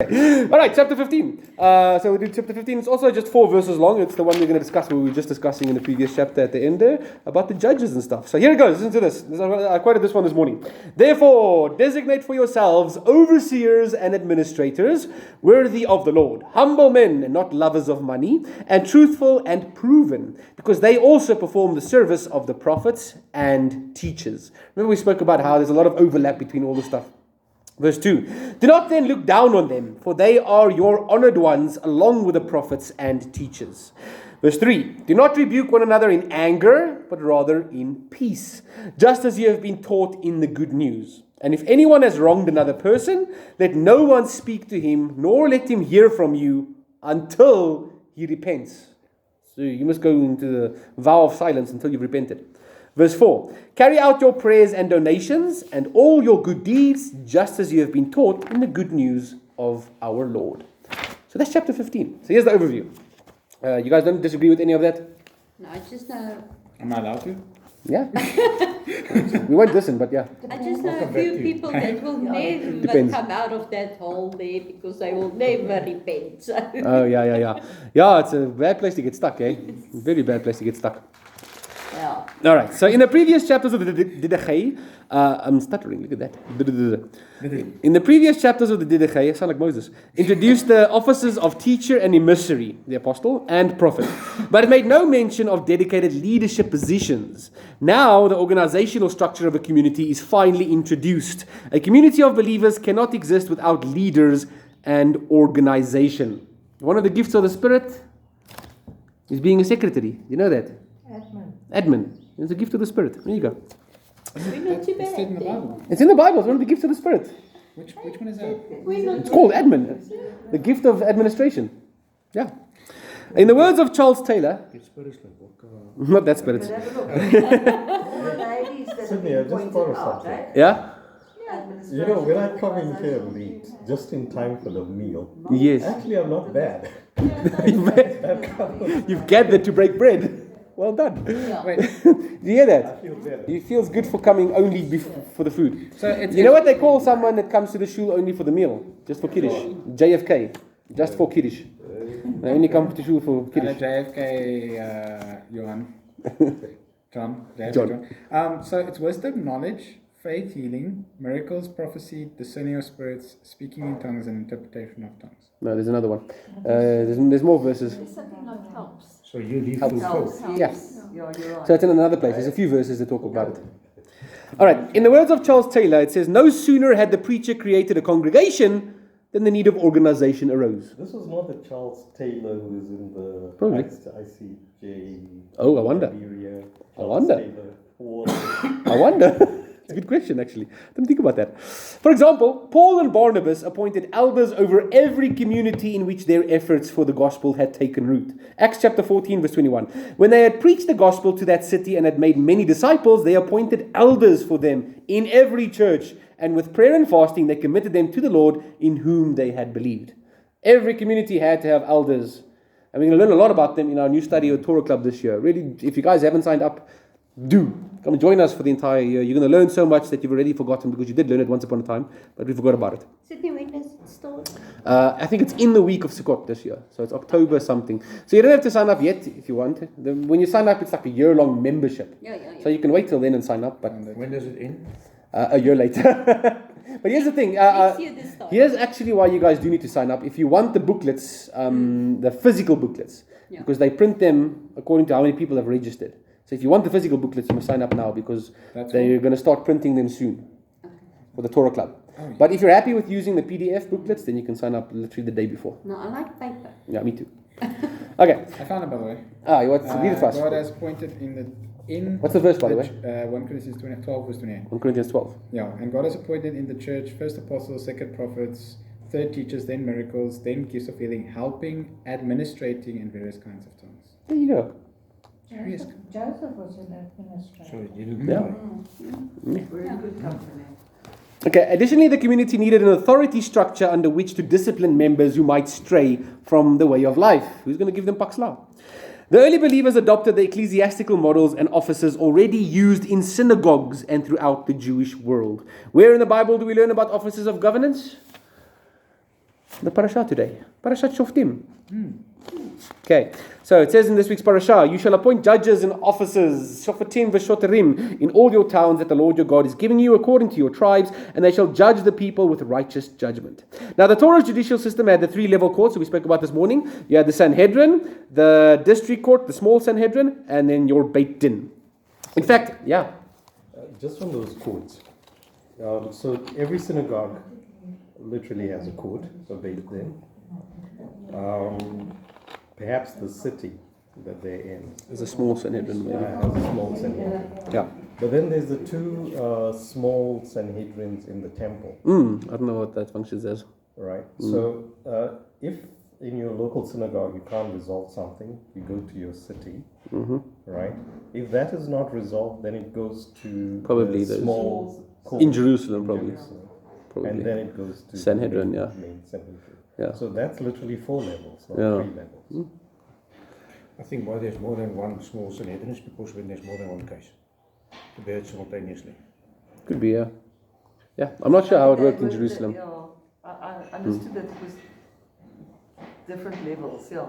Alright, chapter 15. So we do chapter 15. It's also just 4 verses long. It's the one we're going to discuss, what we were just discussing in the previous chapter at the end there, about the judges and stuff. So here it goes. Listen to this. I quoted this one this morning. Therefore, designate for yourselves overseers and administrators, worthy of the Lord, humble men and not lovers of money, and truthful and proven, because they also perform the service of the prophets and teachers. Remember we spoke about how there's a lot of overlap between all this stuff. Verse 2, do not then look down on them, for they are your honored ones, along with the prophets and teachers. Verse 3, do not rebuke one another in anger, but rather in peace, just as you have been taught in the good news. And if anyone has wronged another person, let no one speak to him, nor let him hear from you until he repents. So you must go into the vow of silence until you've repented. Verse 4, carry out your prayers and donations and all your good deeds, just as you have been taught in the good news of our Lord. So that's chapter 15. So here's the overview. You guys don't disagree with any of that? No, I just know. Am I allowed to? Yeah. We won't listen, but yeah. I just know a few people that will never Depends. come out of that hole there because they will never repent. So. Oh, yeah. Yeah, it's a bad place to get stuck, eh? Very bad place to get stuck. Yeah. All right, so in the previous chapters of the Didache, I'm stuttering, look at that. In the previous chapters of the Didache, I sound like Moses, introduced the offices of teacher and emissary, the apostle, and prophet. But it made no mention of dedicated leadership positions. Now, the organizational structure of a community is finally introduced. A community of believers cannot exist without leaders and organization. One of the gifts of the Spirit is being a secretary. You know that? Admin. It's a gift of the Spirit. There you go. We're not too bad. It's in the Bible. It's in the Bible. It's one of the gifts of the Spirit. Which one is that? We're not It's called admin. The gift of administration. Yeah. In the words of Charles Taylor, not that spirit. Sydney, I just thought of something. Yeah? You know, when I come in here late, just in time for the meal, Yes. actually I'm not bad. You've gathered to break bread. Well done. Wait, Do you hear I that? feel better. It feels good for coming only for the food. so it's You know what they call someone that comes to the shul only for the meal? Just for Kiddush. JFK. Just for Kiddush. They only come to shul for Kiddush. JFK, John. So it's wisdom, knowledge, faith, healing, miracles, prophecy, discerning of spirits, speaking in tongues, and interpretation of tongues. No, there's another one. There's more verses. Something like helps. So you need Helps. to cook. Yeah. You're right. So it's in another place. There's a few verses that talk about it. All right. In the words of Charles Taylor, it says, no sooner had the preacher created a congregation than the need of organization arose. This was not the Charles Taylor who is in the Probably. ICJ. Oh, I wonder. Liberia, I wonder. Taylor, Paul. I wonder. It's a good question, actually. Didn't think about that. For example, Paul and Barnabas appointed elders over every community in which their efforts for the gospel had taken root. Acts chapter 14, verse 21. When they had preached the gospel to that city and had made many disciples, they appointed elders for them in every church. And with prayer and fasting, they committed them to the Lord in whom they had believed. Every community had to have elders. And we're going to learn a lot about them in our new study of Torah Club this year. Really, if you guys haven't signed up, do. Come and join us for the entire year. You're going to learn so much that you've already forgotten because you did learn it once upon a time, but we forgot about it. Sydney, when does it start? I think it's in the week of Sukkot this year. So it's October something. So you don't have to sign up yet if you want. When you sign up, it's like a year-long membership. Yeah. So you can wait till then and sign up, but When does it end? a year later. But here's the thing. Next year this starts. Here's actually why you guys do need to sign up. If you want the booklets, the physical booklets, Yeah. because they print them according to how many people have registered. So if you want the physical booklets, you must sign up now because they're going to start printing them soon for the Torah Club. Oh, yeah. But if you're happy with using the PDF booklets, then you can sign up literally the day before. No, I like paper. Yeah, me too. Okay. I found it, by the way. You want to read it first? God has appointed What's the verse, by the way? 1 Corinthians 12, verse 28. 1 Corinthians 12. Yeah, and God has appointed in the church first apostles, second prophets, third teachers, then miracles, then gifts of healing, helping, administrating, and various kinds of tongues. There you go. Joseph was an administrator. So you didn't Yeah. know. We're in good company. Okay, additionally, the community needed an authority structure under which to discipline members who might stray from the way of life. Who's going to give them paksla? The early believers adopted the ecclesiastical models and offices already used in synagogues and throughout the Jewish world. Where in the Bible do we learn about offices of governance? The parasha today. Parashat Shoftim. Okay, so it says in this week's parasha, you shall appoint judges and officers, shofatim v'shotarim, in all your towns that the Lord your God is giving you according to your tribes, and they shall judge the people with righteous judgment. Now the Torah's judicial system had the 3-level courts that we spoke about this morning. You had the Sanhedrin, the district court, the small Sanhedrin, and then your Beit Din. In fact, yeah. Just on those courts. So every synagogue literally has a court, a Beit Din. Perhaps the city that they're in There's a small Sanhedrin maybe. has a small Sanhedrin. Yeah. But then there's the 2 small Sanhedrins in the temple, I don't know what that functions as. right? So if in your local synagogue you can't resolve something, you go to your city, right? If that is not resolved, then it goes to Probably the those- small court In Jerusalem, probably. Jerusalem. Probably. And then it goes to Sanhedrin, the yeah. main Sanhedrin. Yeah. So that's literally 4 levels, not Yeah. 3 levels. I think why there's more than one small Sanhedrin is because when there's more than one case, to bear it simultaneously. Could be, yeah. Yeah, I'm not sure how it worked in Jerusalem. Yeah, I understood that it was different levels, yeah.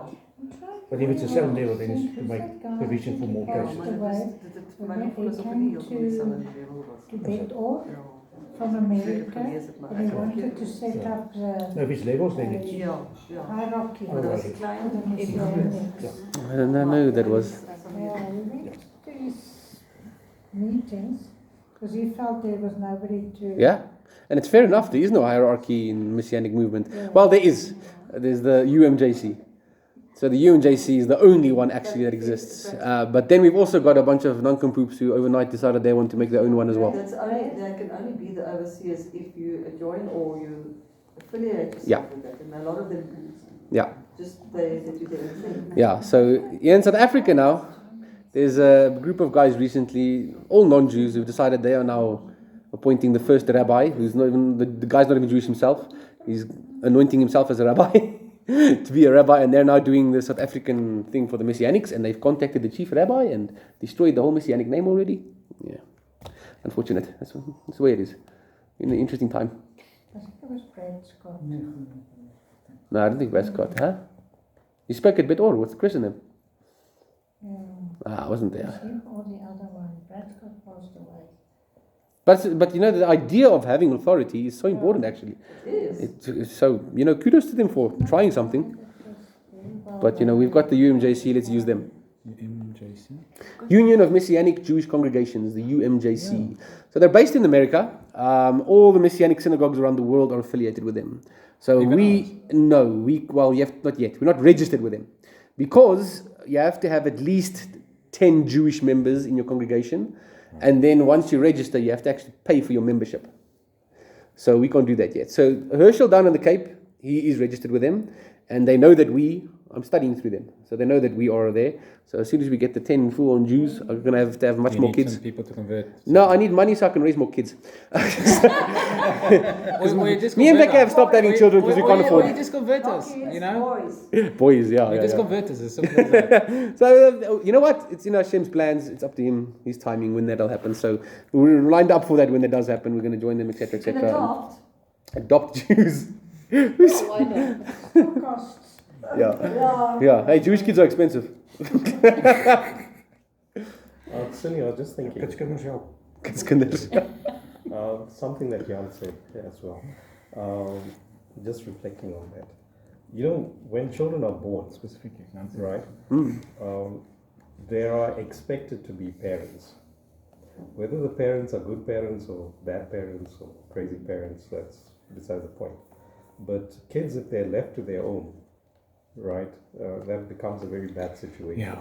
But if it's the same level, then it's to make provision for more Ja, cases. maar dit was dit vir my gevoel asof dit nie heeltemal dieselfde level was. To get off Ja. from America, and he wanted to set up Nou, the if it's levels, then it's... Ja, ja. hierarchy Maar dat was 'n for klein the en Messianics. I don't know that was. Yeah, we went to his meetings because he felt there was nobody to. Yeah, and it's fair enough. There is no hierarchy in Messianic movement. Well, there is. There's the UMJC. So the UMJC is the only one actually that exists. But then we've also got a bunch of non-compoops who overnight decided they want to make their own one as well. That's only, they can only be the overseers if you join or you affiliate yourself Yeah. with that. And a lot of them Yeah, just they do their own thing. yeah. So yeah, in South Africa now, there's a group of guys recently, all non-Jews, who've decided they are now appointing the first rabbi, who's not even, the guy's not even Jewish himself. He's anointing himself as a rabbi. To be a rabbi, and they're now doing the South African thing for the Messianics, and they've contacted the chief rabbi and destroyed the whole Messianic name already. Yeah, unfortunate. That's the way it is. In an interesting time. I think it was Brad Scott. No, I don't think Brad Scott, huh? You spoke at Bit Or. What's the question then? Yeah, I wasn't it was there. him or the other one. Brad Scott passed away. But you know, the idea of having authority is so important actually. It is. It's so, you know, kudos to them for trying something. But you know, we've got the UMJC, let's use them. MJC. Union of Messianic Jewish Congregations, the UMJC. So they're based in America. All the Messianic synagogues around the world are affiliated with them. So Even you have not yet. We're not registered with them because you have to have at least 10 Jewish members in your congregation, and then once you register, you have to actually pay for your membership. So we can't do that yet. So Herschel down in the Cape, he is registered with them, and they know that I'm studying through them, so they know that we are there. So as soon as we get the 10 full-on Jews, I'm going to have much more kids. Some people to convert. No, I need money so I can raise more kids. Or you just Me and convert Becca have us. stopped having children because we can't Or you afford just convert us, you know? Boys. boys. Yeah, You yeah, just yeah. convert us. It's simple as that. So you know what? It's in Hashem's plans. It's up to Him, His timing when that'll happen. So we're lined up for that when that does happen. We're going to join them, etc., Can etc. adopt. Adopt Jews. Why not? Still costs. Yeah, yeah. Hey, Jewish kids are expensive. Sunny, I was just thinking, It's kinders help. Kinders. something that Jan said as well. Just reflecting on that. You know, when children are born, Specific example. right, they are expected to be parents. Whether the parents are good parents or bad parents or crazy parents, that's beside the point. But kids, if they're left to their own, right, that becomes a very bad situation. Yeah.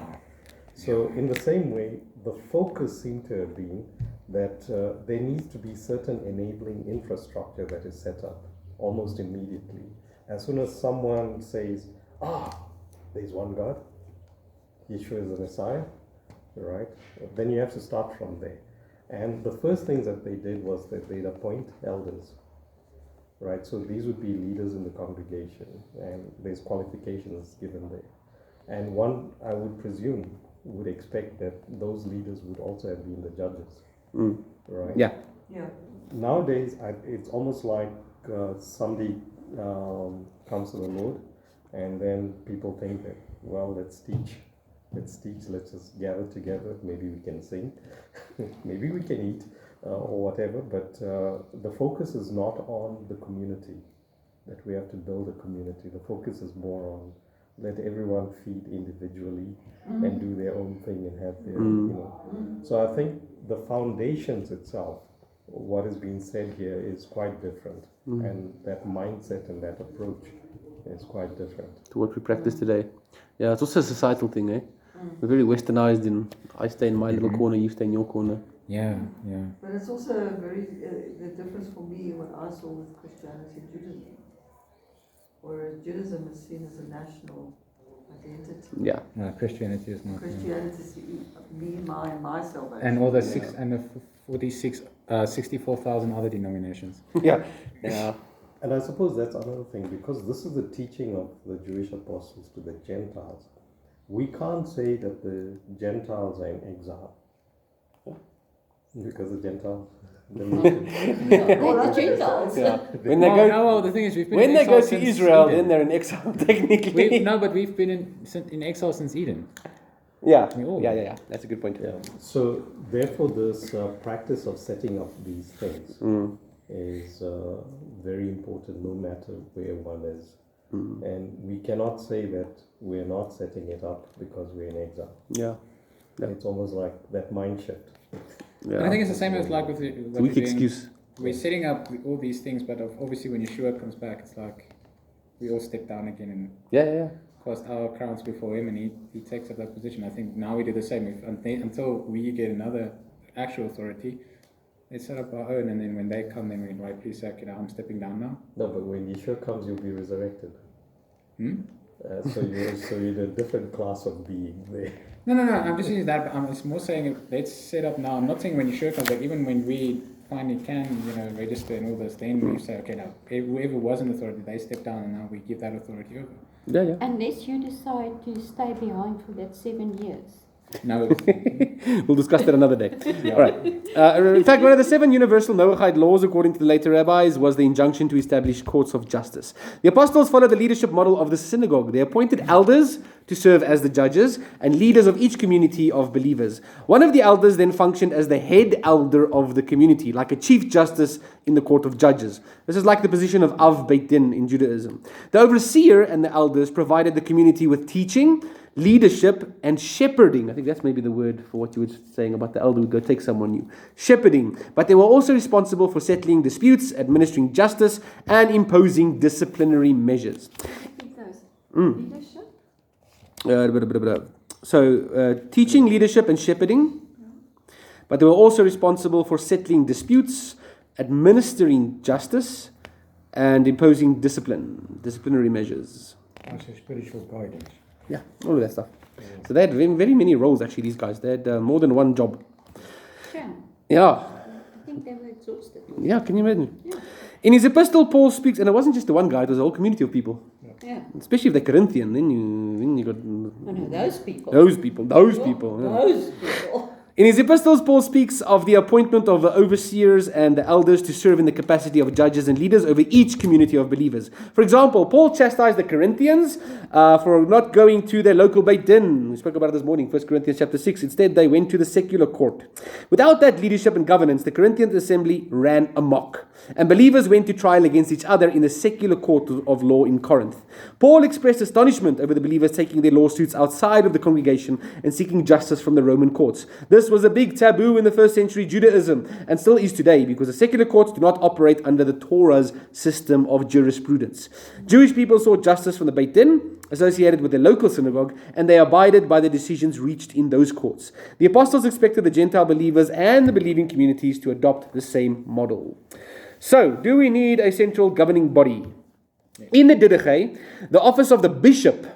So in the same way, the focus seemed to have been that there needs to be certain enabling infrastructure that is set up almost immediately. As soon as someone says, there's one God, Yeshua is the Messiah, right, then you have to start from there. And the first things that they did was that they'd appoint elders, right? So these would be leaders in the congregation, and there's qualifications given there. And one, I would presume, would expect that those leaders would also have been the judges, right? Yeah. Yeah. Nowadays, it's almost like somebody comes to the Lord, and then people think that, well, let's teach, let's just gather together, maybe we can sing, maybe we can eat, or whatever, but the focus is not on the community, that we have to build a community. The focus is more on let everyone feed individually and do their own thing and have their, So I think the foundations itself, what is being said here is quite different, and that mindset and that approach is quite different to what we practice today. Yeah, it's also a societal thing, eh? We're very westernized, and I stay in my little corner, you stay in your corner. Yeah. But it's also very the difference for me what I saw with Christianity and Judaism. Whereas Judaism is seen as a national identity. Yeah. Christianity is not. Christianity is me, my salvation. And all the 64,000 other denominations. Yeah. And I suppose that's another thing, because this is the teaching of the Jewish apostles to the Gentiles. We can't say that the Gentiles are in exile, because the Gentiles. The Gentiles. Yeah. When they go, the thing is, we've been when in they exile go to since Israel, Eden. then they're in exile technically. But we've been in exile since Eden. Yeah. We all- Yeah. That's a good point. Yeah. So therefore, this practice of setting up these things is very important, no matter where one is. And we cannot say that we're not setting it up because we're in exile. Yeah. It's almost like that mind shift. And I think it's the same as like with what Weak we're doing. excuse. We're setting up all these things, but obviously when Yeshua comes back, it's like we all step down again and Yeah. cast our crowns before him, and he takes up that position. I think now we do the same. Until we get another actual authority, let's set up our own, and then when they come, then we can rightly say, okay, I'm stepping down now. No, but when Yeshua comes, you'll be resurrected. Hmm? So you're in a different class of being there. No. I'm just using that. But it's more saying let's set up now. I'm not saying when Yeshua comes back. Even when we finally can, register and all this, then we say, okay, now whoever was in authority, they step down, and now we give that authority over. Yeah. Unless you decide to stay behind for that 7 years. No. We'll discuss that another day. All right. In fact, one of the 7 universal Noahide laws, according to the later rabbis, was the injunction to establish courts of justice. The apostles followed the leadership model of the synagogue. They appointed elders to serve as the judges and leaders of each community of believers. One of the elders then functioned as the head elder of the community, like a chief justice in the court of judges. This is like the position of Av Beit Din in Judaism. The overseer and the elders provided the community with teaching, leadership, and shepherding. I think that's maybe the word for what you were saying about the elder would go take someone new. Shepherding. But they were also responsible for settling disputes, administering justice, and imposing disciplinary measures. Leadership? So, teaching, leadership, and shepherding. But they were also responsible for settling disputes, administering justice, and imposing disciplinary measures. Also spiritual guidance. Yeah, all of that stuff. So they had very many roles, actually, these guys. They had more than one job. Yeah. Yeah. I think they were exhausted. Yeah, can you imagine? Yeah. In his epistle, Paul speaks, and it wasn't just the one guy, it was a whole community of people. Yeah. Especially if they're Corinthian, then you got Those people. those people. Yeah. Those people. In his epistles, Paul speaks of the appointment of the overseers and the elders to serve in the capacity of judges and leaders over each community of believers. For example, Paul chastised the Corinthians for not going to their local Beit Din. We spoke about it this morning, 1 Corinthians chapter 6. Instead, they went to the secular court. Without that leadership and governance, the Corinthian assembly ran amok, and believers went to trial against each other in the secular court of law in Corinth. Paul expressed astonishment over the believers taking their lawsuits outside of the congregation and seeking justice from the Roman courts. This was a big taboo in the first century Judaism, and still is today, because the secular courts do not operate under the Torah's system of jurisprudence. Jewish people sought justice from the Beit Din, associated with the local synagogue, and they abided by the decisions reached in those courts. The apostles expected the Gentile believers and the believing communities to adopt the same model. So, do we need a central governing body? In the Didache, the office of the bishop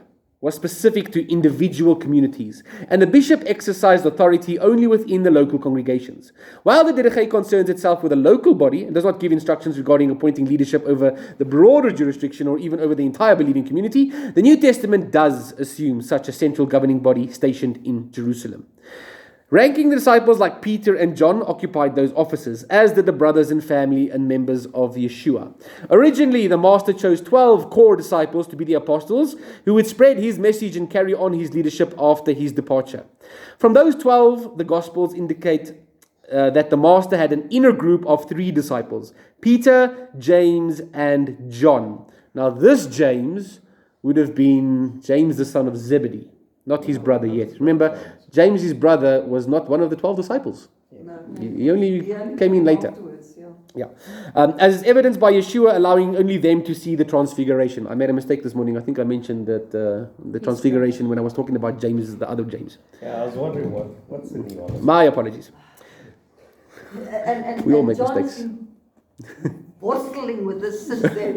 was specific to individual communities, and the bishop exercised authority only within the local congregations. While the Didache concerns itself with a local body and does not give instructions regarding appointing leadership over the broader jurisdiction or even over the entire believing community, the New Testament does assume such a central governing body stationed in Jerusalem. Ranking the disciples like Peter and John occupied those offices, as did the brothers and family and members of Yeshua. Originally, the Master chose 12 core disciples to be the apostles, who would spread his message and carry on his leadership after his departure. From those 12, the Gospels indicate that the Master had an inner group of 3 disciples, Peter, James, and John. Now, this James would have been James the son of Zebedee, not his brother yet. Remember, James, his brother, was not one of the 12 disciples. No. He only came in later. Afterwards, yeah. Yeah. As is evidenced by Yeshua allowing only them to see the transfiguration. I made a mistake this morning. I think I mentioned that the transfiguration when I was talking about James, the other James. Yeah, I was wondering what's sitting on it. My apologies. And We all make John's mistakes. been Worstling with this since then.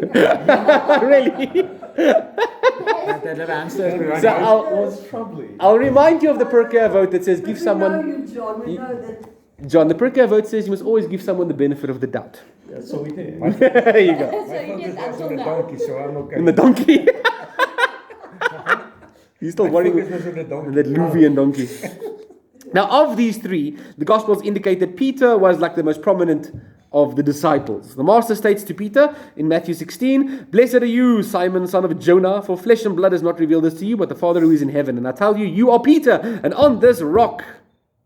Really? That little hamster. So What's troubling? I'll remind you of the Perkea vote that says give We know someone... you, John. We know that. John, the Perkea vote says you must always give someone the benefit of the doubt. Yeah, so we did. There you go. So My you focus did was until on the now. donkey, so I'm okay. And the donkey. He's still My worrying focus was on the donkey. that Luvian donkey. Now, of these 3, the Gospels indicate that Peter was like the most prominent of the disciples. The Master states to Peter in Matthew 16, "Blessed are you, Simon, son of Jonah, for flesh and blood has not revealed this to you, but the Father who is in heaven. And I tell you, you are Peter, and on this rock,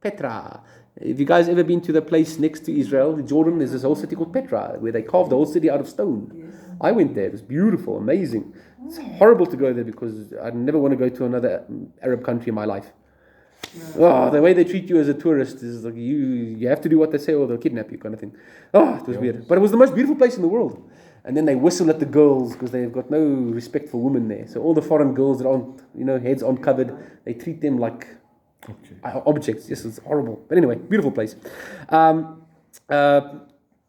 Petra." Have you guys ever been to the place next to Israel, Jordan? There's this whole city called Petra, where they carved the whole city out of stone. Yes. I went there. It was beautiful, amazing. It's horrible to go there because I'd never want to go to another Arab country in my life. Oh, the way they treat you as a tourist is like you have to do what they say or they'll kidnap you, kind of thing. Oh, it was weird. But it was the most beautiful place in the world. And then they whistle at the girls because they've got no respect for women there. So all the foreign girls that aren't, heads aren't covered, they treat them like objects. Yes, it's horrible. But anyway, beautiful place.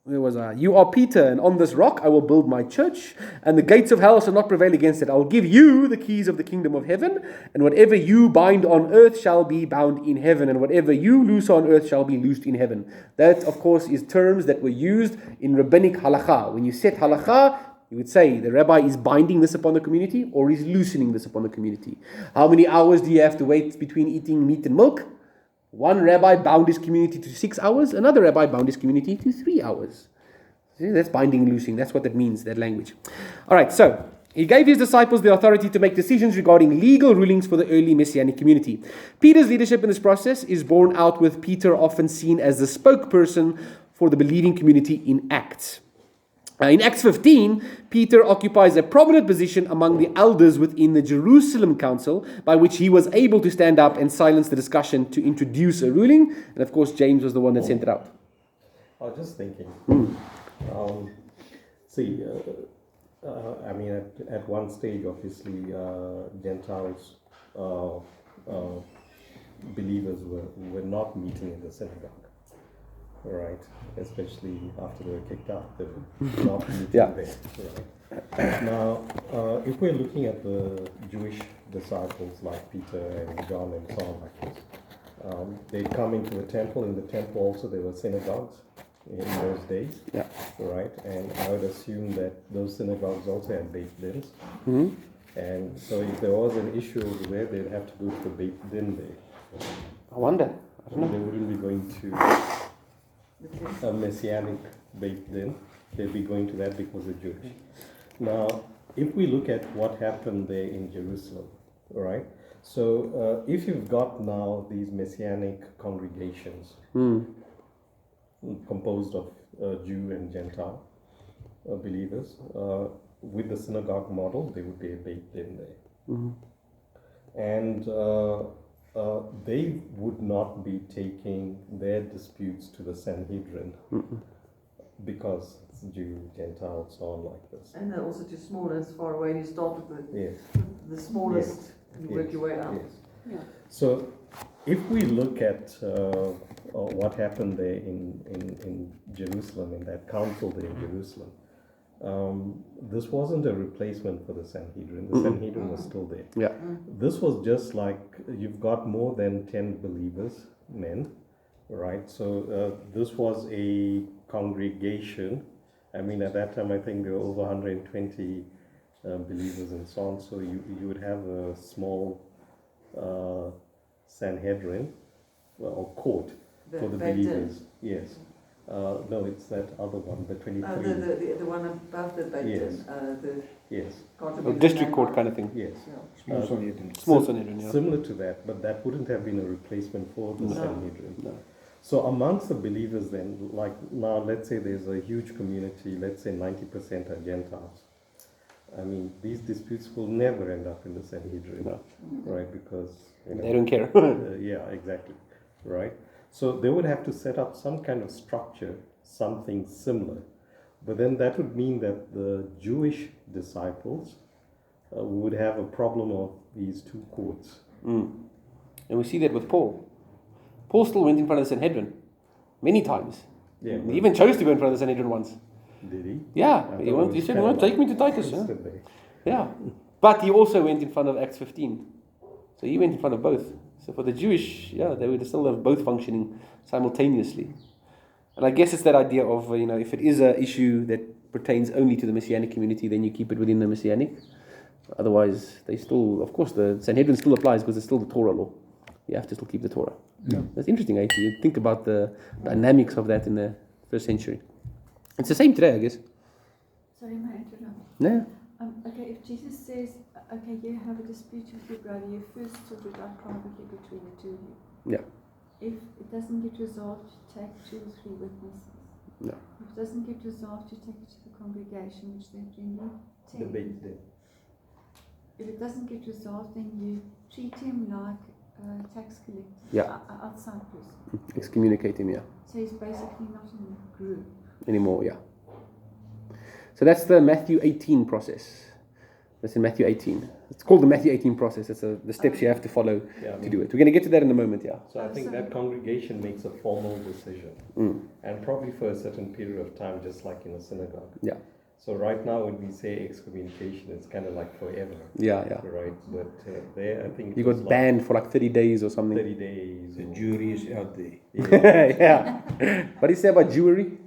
Where was I? "You are Peter, and on this rock I will build my church, and the gates of hell shall not prevail against it. I will give you the keys of the kingdom of heaven, and whatever you bind on earth shall be bound in heaven, and whatever you loose on earth shall be loosed in heaven." That, of course, is terms that were used in rabbinic halakha. When you set halakha, you would say the rabbi is binding this upon the community or he's loosening this upon the community. How many hours do you have to wait between eating meat and milk? One rabbi bound his community to 6 hours, another rabbi bound his community to 3 hours. See, that's binding and loosing. That's what that means, that language. All right, so he gave his disciples the authority to make decisions regarding legal rulings for the early Messianic community. Peter's leadership in this process is borne out with Peter often seen as the spokesperson for the believing community in Acts. In Acts 15, Peter occupies a prominent position among the elders within the Jerusalem Council, by which he was able to stand up and silence the discussion to introduce a ruling. And of course, James was the one that sent it out. I was just thinking. I mean, at one stage, obviously, Gentiles, believers were not meeting in the synagogue. Right, especially after they were kicked out, they were not meeting there. Right. Now, if we're looking at the Jewish disciples like Peter and John and so on like this, they'd come into the temple. In the temple also there were synagogues in those days. Yeah. Right, and I would assume that those synagogues also had Beit Dins. Mm-hmm. And so if there was an issue over there, they'd have to go to the Beit Din there. I wonder. They wouldn't be going to a Messianic Beit Din. They'll be going to that because they're Jewish. Now, if we look at what happened there in Jerusalem, right? So, if you've got now these Messianic congregations composed of Jew and Gentile believers, with the synagogue model, there would be a Beit Din there. And they would not be taking their disputes to the Sanhedrin because it's Jew, Gentile, so on like this. And they're also too small and as far away. You start with the smallest and work your way out. Yes. Yeah. So, if we look at what happened there in Jerusalem, in that council there in Jerusalem, this wasn't a replacement for the Sanhedrin. The Sanhedrin was still there. Yeah. This was just like you've got more than 10 believers, men, right? So this was a congregation. I mean, at that time, I think there were over 120 believers and so on. So you would have a small Sanhedrin, or court for the Back then. believers. Yes. No, it's that other one, the 23. The one above the Beit Yes. the Yes. A district court kind of thing. Yes. Small Sanhedrin. Small Sanhedrin, yeah. Similar to that, but that wouldn't have been a replacement for the No. Sanhedrin. No. So amongst the believers then, like now let's say there's a huge community, let's say 90% are Gentiles. I mean, these disputes will never end up in the Sanhedrin, No. right? Because They don't care. yeah, exactly, right? So they would have to set up some kind of structure, something similar. But then that would mean that the Jewish disciples would have a problem of these two courts. And we see that with Paul. Paul still went in front of the Sanhedrin many times. Yeah, He even chose to go in front of the Sanhedrin once. did he? Yeah, I he thought it said, was "Well, take me to Titus." Yeah. yesterday. Yeah, but he also went in front of Acts 15. So he went in front of both. So for the Jewish, yeah, they would still have both functioning simultaneously. And I guess it's that idea of, if it is an issue that pertains only to the Messianic community, then you keep it within the Messianic. Otherwise, they still, of course, the Sanhedrin still applies because it's still the Torah law. You have to still keep the Torah. Yeah. That's interesting, eh? You think about the dynamics of that in the first century. It's the same today, I guess. Sorry, may I interrupt? No. Okay, if Jesus says, okay, you have a dispute with your brother, you first sort it out privately between the two of you. Yeah. If it doesn't get resolved, you take 2 or 3 witnesses. No. If it doesn't get resolved, you take it to the congregation, which then bring you 10. Debate there. If it doesn't get resolved, then you treat him like a tax collector, Yeah. outside person. Excommunicate him, yeah. So he's basically not in a group. Anymore, yeah. So that's the Matthew 18 process. That's in Matthew 18. It's called the Matthew 18 process. It's the steps you have to follow Yeah, I to mean, do it. We're going to get to that in a moment, yeah. So I think that congregation makes a formal decision, and probably for a certain period of time, just like in a synagogue. Yeah. So right now, when we say excommunication, it's kind of like forever, Yeah, yeah. right? But there, I think You it was got like banned for like 30 days or something. 30 days. The or- jury is out there. Yeah. What do you say about Jewry?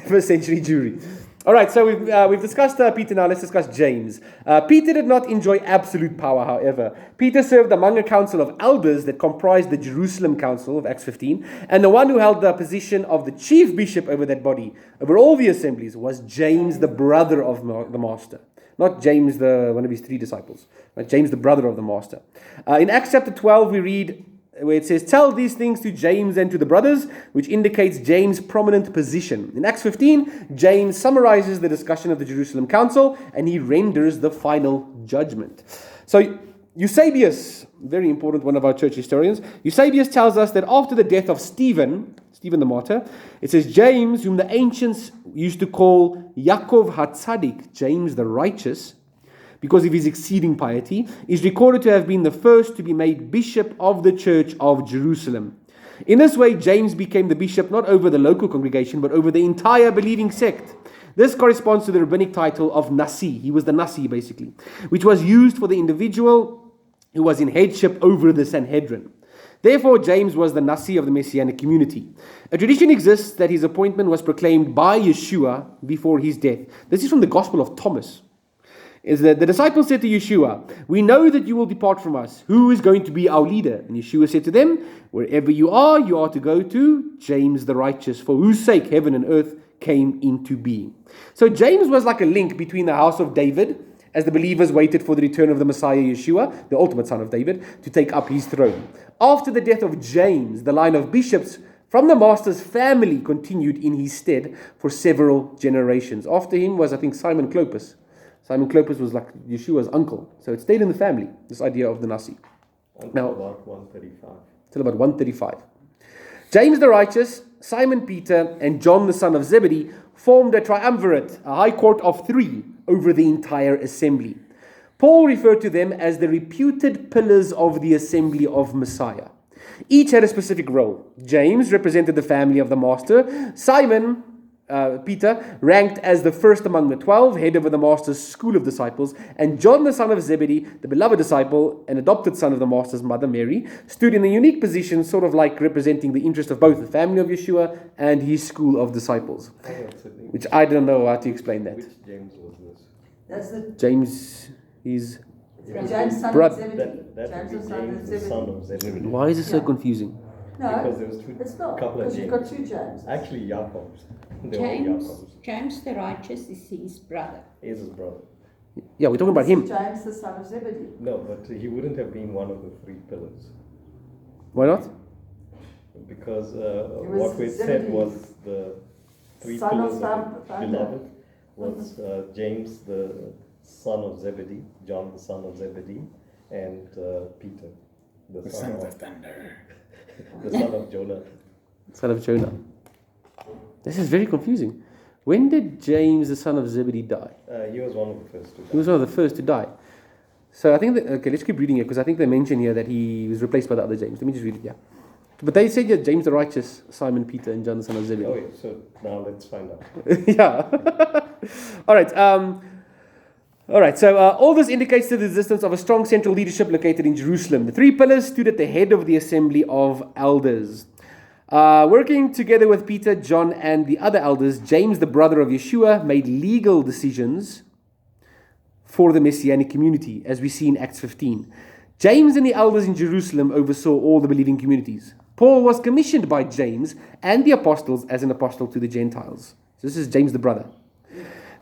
First century Jewry. All right, so we've discussed Peter. Now let's discuss James. Peter did not enjoy absolute power, however. Peter served among a council of elders that comprised the Jerusalem Council of Acts 15, and the one who held the position of the chief bishop over that body, over all the assemblies, was James, the brother of the master. Not James, one of his 3 disciples, but James, the brother of the master. In Acts chapter 12, we read where it says, "Tell these things to James and to the brothers," which indicates James' prominent position. In Acts 15, James summarizes the discussion of the Jerusalem Council, and he renders the final judgment. So Eusebius, very important, one of our church historians, Eusebius tells us that after the death of Stephen the martyr, it says, James, whom the ancients used to call Yaakov HaTzadik, James the righteous, because of his exceeding piety, is recorded to have been the first to be made bishop of the church of Jerusalem. In this way, James became the bishop not over the local congregation, but over the entire believing sect. This corresponds to the rabbinic title of Nasi. He was the Nasi, basically, which was used for the individual who was in headship over the Sanhedrin. Therefore, James was the Nasi of the Messianic community. A tradition exists that his appointment was proclaimed by Yeshua before his death. This is from the Gospel of Thomas. Is that the disciples said to Yeshua, "We know that you will depart from us. Who is going to be our leader?" And Yeshua said to them, "Wherever you are to go to James the righteous, for whose sake heaven and earth came into being." So James was like a link between the house of David, as the believers waited for the return of the Messiah Yeshua, the ultimate son of David, to take up his throne. After the death of James, the line of bishops from the master's family continued in his stead for several generations. After him was, I think, Simon Clopas. Simon Clopas was like Yeshua's uncle. So it stayed in the family, this idea of the Nasi. Until about 135. Till about 135. James the righteous, Simon Peter, and John the son of Zebedee formed a triumvirate, a high court of 3 over the entire assembly. Paul referred to them as the reputed pillars of the assembly of Messiah. Each had a specific role. James represented the family of the master. Simon, Peter, ranked as the first among the 12, head over the master's school of disciples. And John, the son of Zebedee, the beloved disciple, an adopted son of the master's mother, Mary, stood in a unique position, sort of like representing the interest of both the family of Yeshua and his school of disciples. Which I don't know how to explain that. Which James was this? That's the James, he's... James' son Brother. of Zebedee. That James would was be son of James, the son of Zebedee. Why is it so Yeah. confusing? No, Because there was it's not, couple of because you've got James. two James. Actually, Jacob's. They were Jacob's. James the righteous is his brother. Is his brother. Yeah, we're talking about him. James, the son of Zebedee. No, but he wouldn't have been one of the three pillars. Why not? Because was what we said Zebedee. was the three Son pillars of of the thunder. beloved was James, the son of Zebedee, John, the son of Zebedee, and Peter, The sons of thunder. the son of Jonah. Son of Jonah. This is very confusing. When did James, the son of Zebedee, die? He was one of the first to die. He was one of the first to die. So I think that, okay, let's keep reading it because I think they mention here that he was replaced by the other James. Let me just read it here. But they said here James the righteous, Simon Peter, and John the son of Zebedee. Oh, yeah, so now let's find out. Yeah. All right. All right. So all this indicates the existence of a strong central leadership located in Jerusalem. The three pillars stood at the head of the assembly of elders. Working together with Peter, John, and the other elders, James, the brother of Yeshua, made legal decisions for the Messianic community, as we see in Acts 15. James and the elders in Jerusalem oversaw all the believing communities. Paul was commissioned by James and the apostles as an apostle to the Gentiles. So this is James the brother.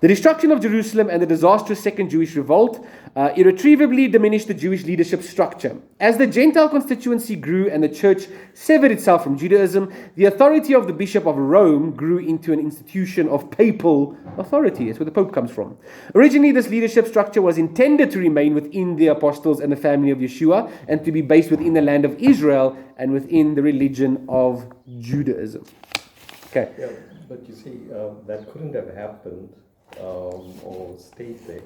The destruction of Jerusalem and the disastrous Second Jewish Revolt irretrievably diminished the Jewish leadership structure. As the Gentile constituency grew and the church severed itself from Judaism, the authority of the Bishop of Rome grew into an institution of papal authority. That's where the Pope comes from. Originally, this leadership structure was intended to remain within the apostles and the family of Yeshua and to be based within the land of Israel and within the religion of Judaism. Okay. Yeah, but you see, that couldn't have happened or stayed there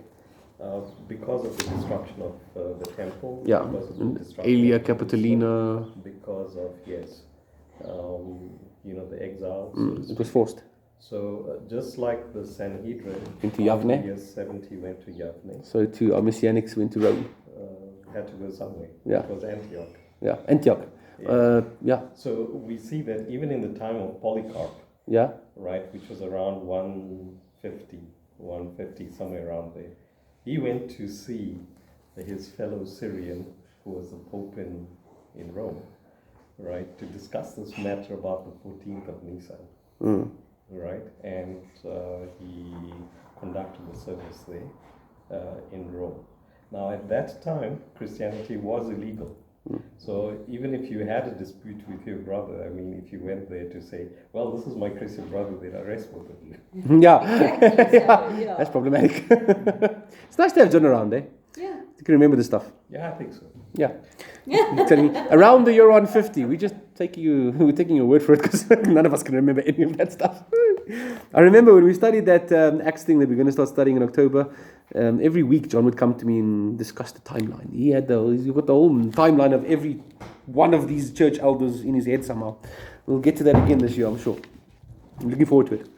because of the destruction of the temple. Yeah. Because of the And destruction Aelia of Capitolina. because of the exiles. It was forced So just like the Sanhedrin into Yavne. year 70 went to Yavne, So too, our Messianics went to Rome. had to go somewhere. Yeah. It was Antioch. Yeah, Antioch. Yeah, So we see that even in the time of Polycarp, yeah. right, which was around 150, somewhere around there, he went to see his fellow Syrian, who was the Pope in Rome, right, to discuss this matter about the 14th of Nisan, right, and he conducted the service there in Rome. Now, at that time, Christianity was illegal. So even if you had a dispute with your brother, I mean, if you went there to say, well, this is my Christian brother, they'd arrest both of you. Yeah. Exactly so, yeah. That's problematic. It's nice to have John around, eh? Yeah. You can remember the stuff. Yeah, I think so. Yeah. I'm telling you, around the year 150, we're taking your word for it because none of us can remember any of that stuff. I remember when we studied that Acts thing that we're going to start studying in October, every week John would come to me and discuss the timeline. He got the whole timeline of every one of these church elders in his head somehow. We'll get to that again this year, I'm sure. I'm looking forward to it.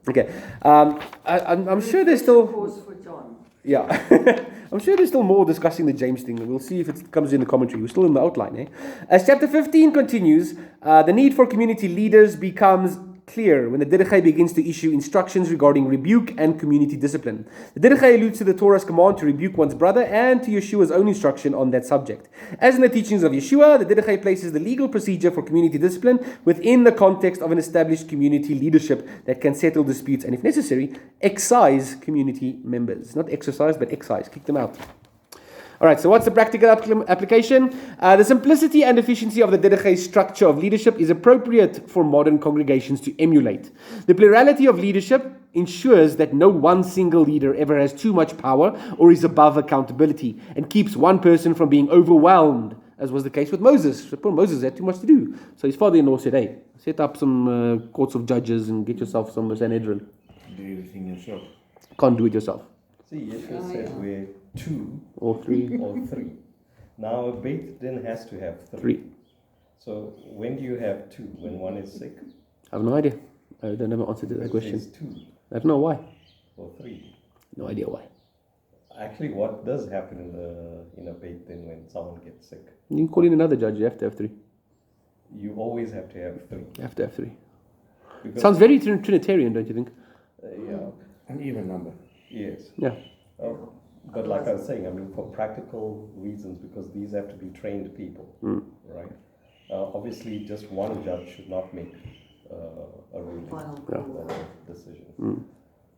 Okay. I'm sure there's still... Course for John. Yeah. I'm sure there's still more discussing the James thing. We'll see if it comes in the commentary. We're still in the outline, eh? As chapter 15 continues, the need for community leaders becomes clear when the Didache begins to issue instructions regarding rebuke and community discipline. The Didache alludes to the Torah's command to rebuke one's brother and to Yeshua's own instruction on that subject. As in the teachings of Yeshua, the Didache places the legal procedure for community discipline within the context of an established community leadership that can settle disputes and, if necessary, excise community members. Not exercise, but excise. Kick them out. All right, so what's the practical application? The simplicity and efficiency of the Didache structure of leadership is appropriate for modern congregations to emulate. The plurality of leadership ensures that no one single leader ever has too much power or is above accountability and keeps one person from being overwhelmed, as was the case with Moses. Poor Moses had too much to do. So his father-in-law said, hey, set up some courts of judges and get yourself some Sanhedrin. Do everything yourself. Can't do it yourself. See, Yeshua said we're two Or three. or three. Now a Beit Din has to have three. Three. So when do you have two? When one is sick? I have no idea. I don't have an answer to that question. It's two I don't know why. or three. No idea why. Actually, what does happen in a Beit Din when someone gets sick? You can call in another judge. You have to have three. You always have to have three. You have to have three. Because, Sounds very Trinitarian, don't you think? yeah. An even number. Yes. Yeah. But like I was saying, I mean, for practical reasons, because these have to be trained people, right? Obviously, just one judge should not make a ruling, a decision.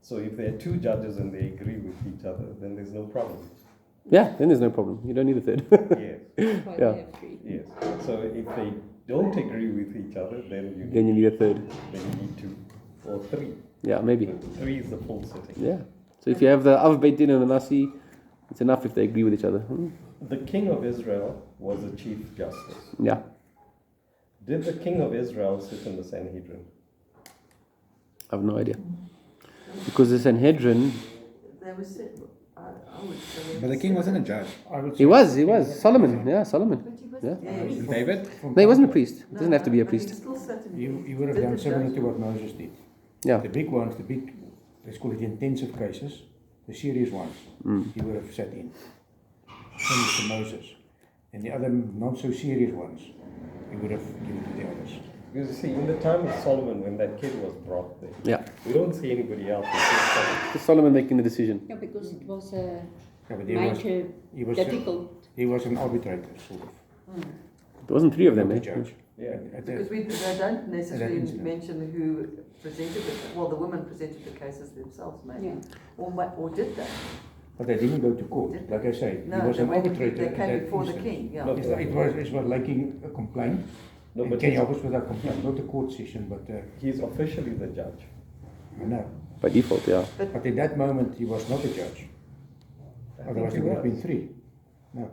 So if there are two judges and they agree with each other, then there's no problem. Yeah, then there's no problem. You don't need a third. Yes. Why Yeah. they have three. Yes. So if they don't agree with each other, then Then you need a third. you need two or three. Yeah, maybe. But three is the full sitting. Yeah. So if you have the Av Beit Din and the Nasi, it's enough if they agree with each other. The king of Israel was the chief justice. Yeah. Did the king of Israel sit in the Sanhedrin? I have no idea. Because the Sanhedrin, They were set, I would say. But the king wasn't a judge. I would he say- was. Solomon. Yeah, Solomon. But he was Yeah. Yes. David? No, he wasn't a priest. It doesn't have to be a But he priest. still sat in. He would have did done the similar to judge- what Moses did. Yeah. The big ones, let's call it the intensive cases, the serious ones, he would have sat in. Similar to Moses. And the other not so serious ones, he would have given to the others. Because you see, in the time of Solomon, when that kid was brought there, Yeah. we don't see anybody else. It's just Solomon. It's Solomon making the decision. Yeah, because it was Yeah, but he was difficult. he was an arbitrator, sort of. There wasn't three of them, Not a eh? judge. Yeah. Because they don't necessarily incident. mention who presented the women presented the cases themselves, maybe. Yeah. Or did they? But they didn't go to court. Like I say, No, he was they an went- arbitrator. they at came that before the instance. king, yeah. No, It was making a complaint. No, And but can you he's, help us with that complaint? Not a court session, but he's officially the judge. no. By default, yeah. But in that moment, he was not a judge. Otherwise, there would have been three. No.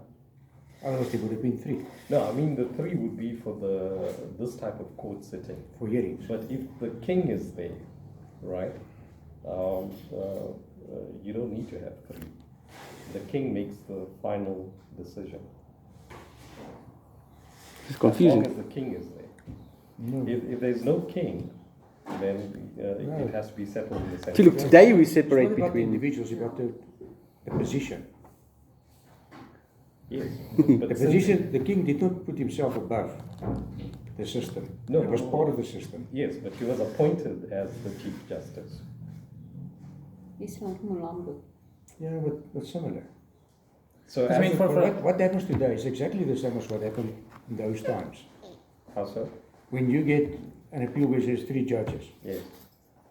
Otherwise, there would have been three No, I mean the three would be for this type of court sitting. for hearings. But if the king is there, right, you don't need to have three. The king makes the final decision. It's As confusing. long as the king is there. No. If there's no king, then No. it has to be settled in the See, Senate. look, today we It's not separate about the between. individuals, it's about the position. Yes, The but position, the king did not put himself above the system. No. He was part of the system. yes, but he was appointed as the chief justice. He's not Mulambo. Yeah, but similar. So, I mean, as, for- What happens today is exactly the same as what happened in those times. how so? When you get an appeal where there's three judges, Yes.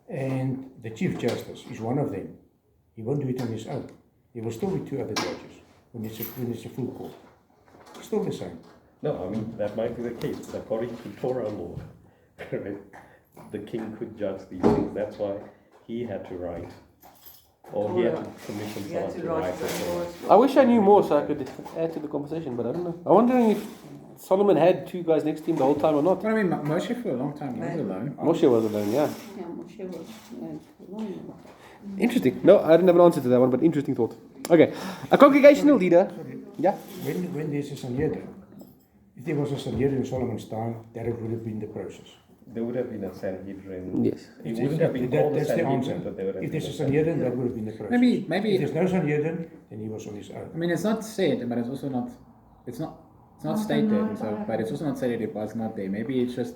and the chief justice is one of them, he won't do it on his own. He will still be two other judges when it's a full court. Still the same. No, I mean, that might be the case. According to Torah law, right, the king could judge these things. That's why he had to write. Or he had to commission He had someone to to write write his it. own laws. I wish I knew more so I could add to the conversation, but I don't know. I'm wondering if Solomon had two guys next to him the whole time or not. Well, I mean, Moshe for a long time was alone. Moshe was alone, yeah. Yeah, Moshe was long. Interesting. No, I didn't have an answer to that one, but interesting thought. Okay. A congregational leader. Yeah. When there's a Sanhedrin, if there was a Sanhedrin in Solomon's time, that would have been the process. There would have been a Sanhedrin. Yes. It wouldn't have been called a That's the Sanhedrin, answer. but there would have If been there's a a Sanhedrin, that would have been the process. Maybe If there's no Sanhedrin, then he was on his own. I mean, it's not said, but it's also not. It's not stated. So, but it's also not said that it was not there. Maybe it's just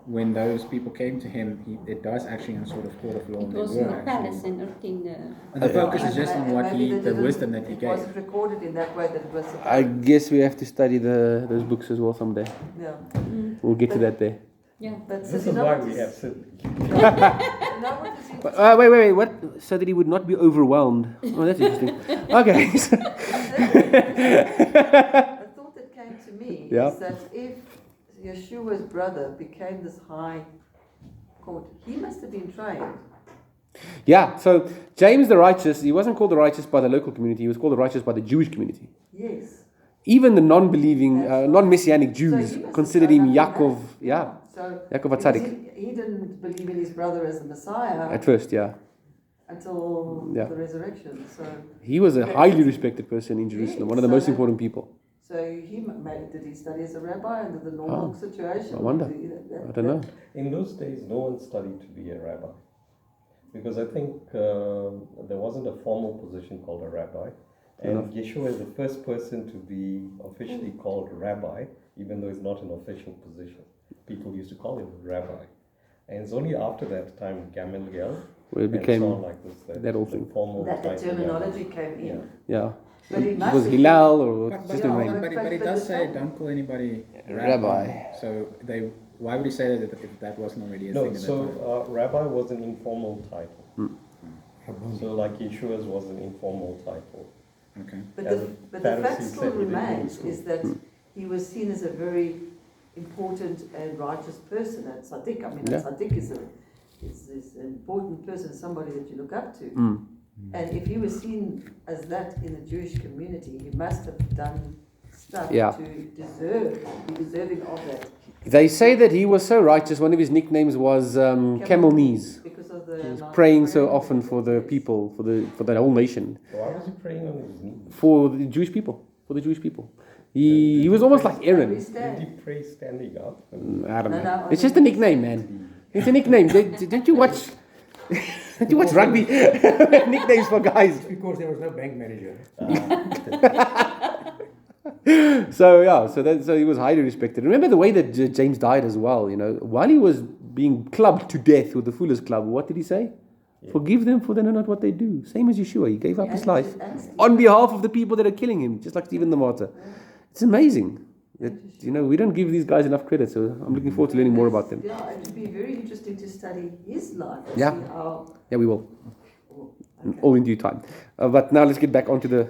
when those people came to him, it does actually in sort of court of law. It they was were in the actually- palace and not in the. And the focus is just on what Maybe they the didn't- wisdom that he It gave. wasn't recorded in that way that it was supposed I guess we have to study those books as well someday. Yeah. We'll get to that there. Yeah. But This so is you know why what we is- have Sid. you know what is interesting? Wait. What? So that he would not be overwhelmed. Oh, that's interesting. Okay. A thought that came to me Yeah. is that if Yeshua's brother became this high court, he must have been trained. Yeah. So James the righteous, he wasn't called the righteous by the local community. He was called the righteous by the Jewish community. Yes. Even the non-believing, That's right. non-messianic So Jews he must have considered known him how to Yaakov. act. Yeah. So Yaakov because HaTzadik. he didn't believe in his brother as the Messiah At first, yeah. until Yeah. the resurrection. So He was a highly respected person in Jerusalem, one of the most important people. So did he study as a rabbi under the normal situation? I wonder. I don't know. In those days, no one studied to be a rabbi. Because I think there wasn't a formal position called a rabbi. And Yeshua is the first person to be officially called rabbi, even though it's not an official position. People used to call him rabbi. And it's only after that time Gamaliel where it and became so on like this. that whole thing. Formal That the title, terminology came in. Yeah. But it It must was have Hilal or But, just but, a but, name. but it does say don't call anybody Rabbi. So why would he say that if that wasn't already a No, thing? in that time? so Rabbi was an informal title. Rabboni. So like Yeshua's was an informal title. Okay. But As the fact Pharisees still said he didn't go to remains school. is that he was seen as a very important and righteous person at Tzaddik. I mean, Yeah. a Tzaddik is an important person, somebody that you look up to. Mm. And if he was seen as that in the Jewish community, he must have done stuff Yeah. to be deserving of that. They say that he was so righteous. One of his nicknames was Camel Knees. Because of the He was night praying so prayer. often for the people, for the whole nation, Why was he praying on his knees? for the Jewish people, for the Jewish people. He was almost like Aaron. Every Did stand. he pray standing up? I don't No, know. no, It's just a nickname, man. It's a nickname. Didn't you watch? Did you watch rugby? Nicknames for guys. It's because there was no bank manager. So yeah, so he was highly respected. Remember the way that James died as well. You know, while he was being clubbed to death with the Fuller's Club, what did he say? Yeah. Forgive them, for they know not what they do. Same as Yeshua, he gave up his And- life and- on behalf of the people that are killing him, just like Stephen the martyr. It's amazing that we don't give these guys enough credit. So I'm looking forward to learning more about them. Yeah, it would be very interesting to study his life. And Yeah. See how, Yeah, we will. okay. All in due time. But now let's get back onto the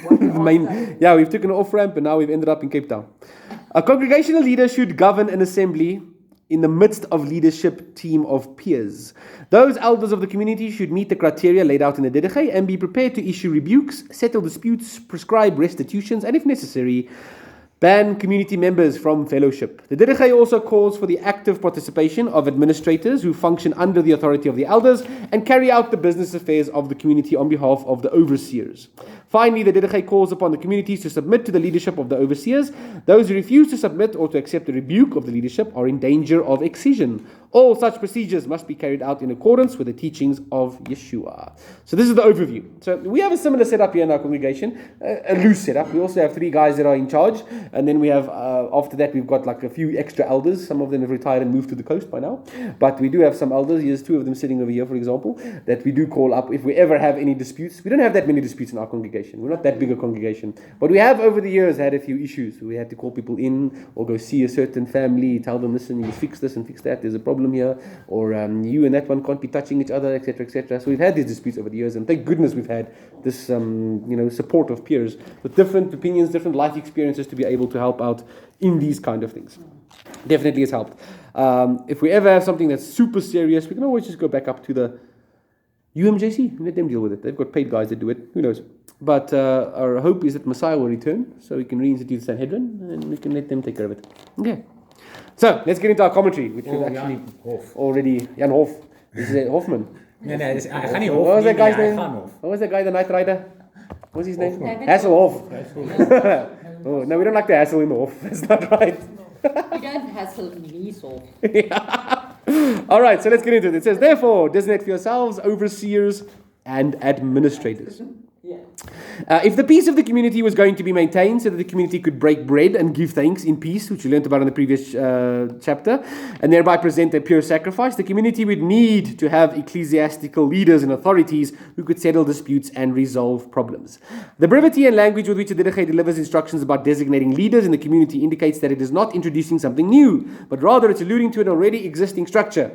What the main. answer- Yeah, we've taken an off ramp and now we've ended up in Cape Town. A congregational leader should govern an assembly in the midst of leadership team of peers. Those elders of the community should meet the criteria laid out in the Didache and be prepared to issue rebukes, settle disputes, prescribe restitutions, and if necessary, ban community members from fellowship. The Didache also calls for the active participation of administrators who function under the authority of the elders and carry out the business affairs of the community on behalf of the overseers. Finally, the Didache calls upon the communities to submit to the leadership of the overseers. Those who refuse to submit or to accept the rebuke of the leadership are in danger of excision. All such procedures must be carried out in accordance with the teachings of Yeshua. So this is the overview. So we have a similar setup here in our congregation, a loose setup. We also have 3 guys that are in charge, and then we have, after that, we've got like a few extra elders. Some of them have retired and moved to the coast by now, but we do have some elders. Here's 2 of them sitting over here, for example, that we do call up if we ever have any disputes. We don't have that many disputes in our congregation. We're not that big a congregation, but we have over the years had a few issues. We had to call people in or go see a certain family, tell them, listen, you must fix this and fix that. There's a problem here, or you and that one can't be touching each other, etc., etc. So we've had these disputes over the years, and thank goodness we've had this, support of peers with different opinions, different life experiences to be able to help out in these kind of things. Definitely has helped. If we ever have something that's super serious, we can always just go back up to the UMJC and let them deal with it. They've got paid guys that do it. Who knows? But our hope is that Messiah will return so we can reinstitute the Sanhedrin and we can let them take care of it. Okay. So let's get into our commentary, which we've actually Jan Hof. already. Jan Hof. This is Hofman. Nee, dis hy gaan nie What hof was nie, that guy's hy name? gaan hof. What was that guy, the Night Rider? What's his name? David Hasselhoff. Oh, no, we don't like to hassle in the Hof. That's not right. You don't hassle me off. All right, so let's get into it. It says, therefore, designate for yourselves overseers and administrators. Yeah. If the peace of the community was going to be maintained so that the community could break bread and give thanks in peace, which we learned about in the previous chapter, and thereby present a pure sacrifice, the community would need to have ecclesiastical leaders and authorities who could settle disputes and resolve problems. The brevity and language with which the Didache delivers instructions about designating leaders in the community indicates that it is not introducing something new, but rather it's alluding to an already existing structure.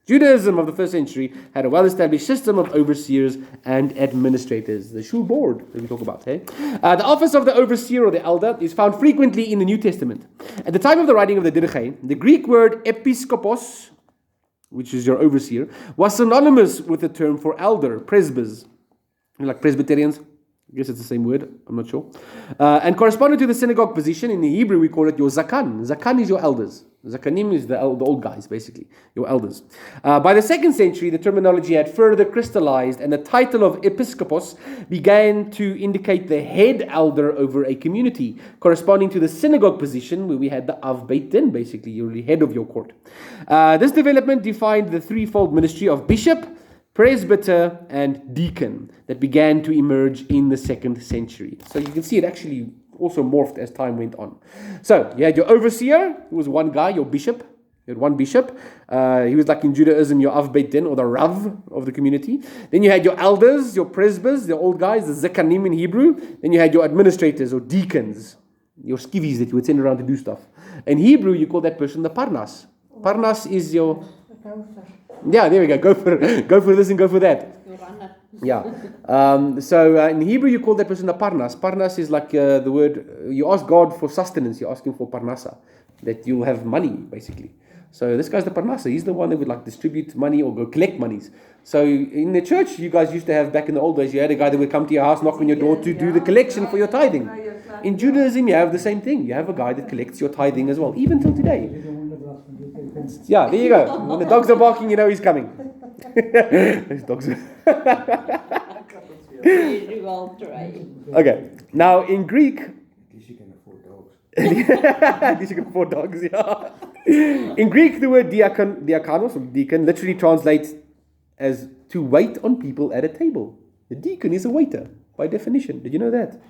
Judaism of the first century had a well-established system of overseers and administrators, the shul board that we talk about. The office of the overseer or the elder is found frequently in the New Testament. At the time of the writing of the Didache, the Greek word episkopos, which is your overseer, was synonymous with the term for elder, presbys, like Presbyterians. I guess it's the same word, I'm not sure. And corresponding to the synagogue position, in the Hebrew we call it your zakan. Zakan is your elders. Zakanim is the old guys, basically, your elders. By the 2nd century, the terminology had further crystallized, and the title of episkopos began to indicate the head elder over a community, corresponding to the synagogue position, where we had the Av Beit Din, basically, you're the head of your court. This development defined the threefold ministry of bishop, presbyter, and deacon that began to emerge in the 2nd century. So you can see it actually also morphed as time went on. So you had your overseer, who was one guy, your bishop, You had one bishop. He was like in Judaism, your Av Beit Din, or the Rav of the community. Then you had your elders, your presbyters, the old guys, the Zekanim in Hebrew. Then you had your administrators or deacons, your skivvies that you would send around to do stuff. In Hebrew, you call that person the Parnas. Parnas is your... Yeah, there we go. Go for this and go for that. Your runner. Yeah. So in Hebrew, you call that person a Parnas. Parnas is like the word, you ask God for sustenance. You ask him for Parnasa, that you'll have money, basically. So this guy's the Parnasa. He's the one that would like distribute money or go collect monies. So in the church, you guys used to have, back in the old days, you had a guy that would come to your house, knock on your door to do the collection for your tithing. In Judaism, you have the same thing. You have a guy that collects your tithing as well, even till today. Yeah, there you go. When the dogs are barking, you know he's coming. Those dogs are... Very well trained. Okay. Now in Greek... At least you can afford dogs. At least you can afford dogs, yeah. In Greek, the word diakonos, or deacon, literally translates as to wait on people at a table. The deacon is a waiter, by definition. Did you know that?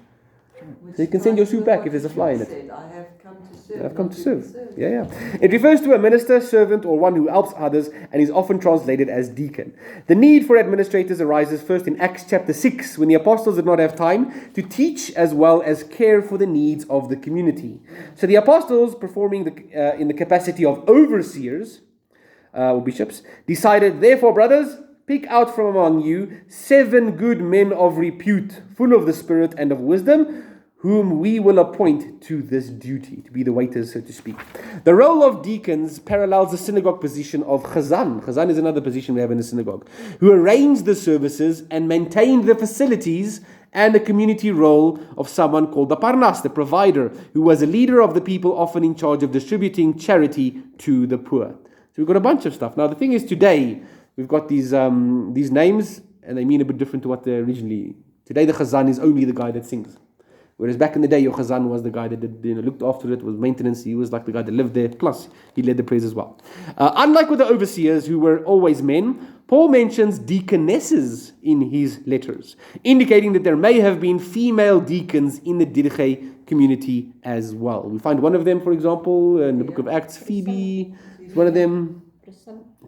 So you can send your soup back if there's a fly in it. I have come to serve. I've come to serve. Yeah. It refers to a minister, servant, or one who helps others, and is often translated as deacon. The need for administrators arises first in Acts chapter 6, when the apostles did not have time to teach as well as care for the needs of the community. So the apostles, performing in the capacity of overseers, or bishops, decided, therefore, brothers, pick out from among you 7 good men of repute, full of the Spirit and of wisdom, whom we will appoint to this duty, to be the waiters, so to speak. The role of deacons parallels the synagogue position of chazan. Chazan is another position we have in the synagogue, who arrange the services and maintain the facilities, and the community role of someone called the parnas, the provider, who was a leader of the people, often in charge of distributing charity to the poor. So we've got a bunch of stuff. Now the thing is, today we've got these names, and they mean a bit different to what they originally. Today the chazan is only the guy that sings. Whereas back in the day, your chazan was the guy that did, looked after it, was maintenance. He was like the guy that lived there. Plus, he led the prayers as well. Unlike with the overseers, who were always men, Paul mentions deaconesses in his letters, indicating that there may have been female deacons in the Didache community as well. We find one of them, for example, in the book of Acts. Phoebe is one of them.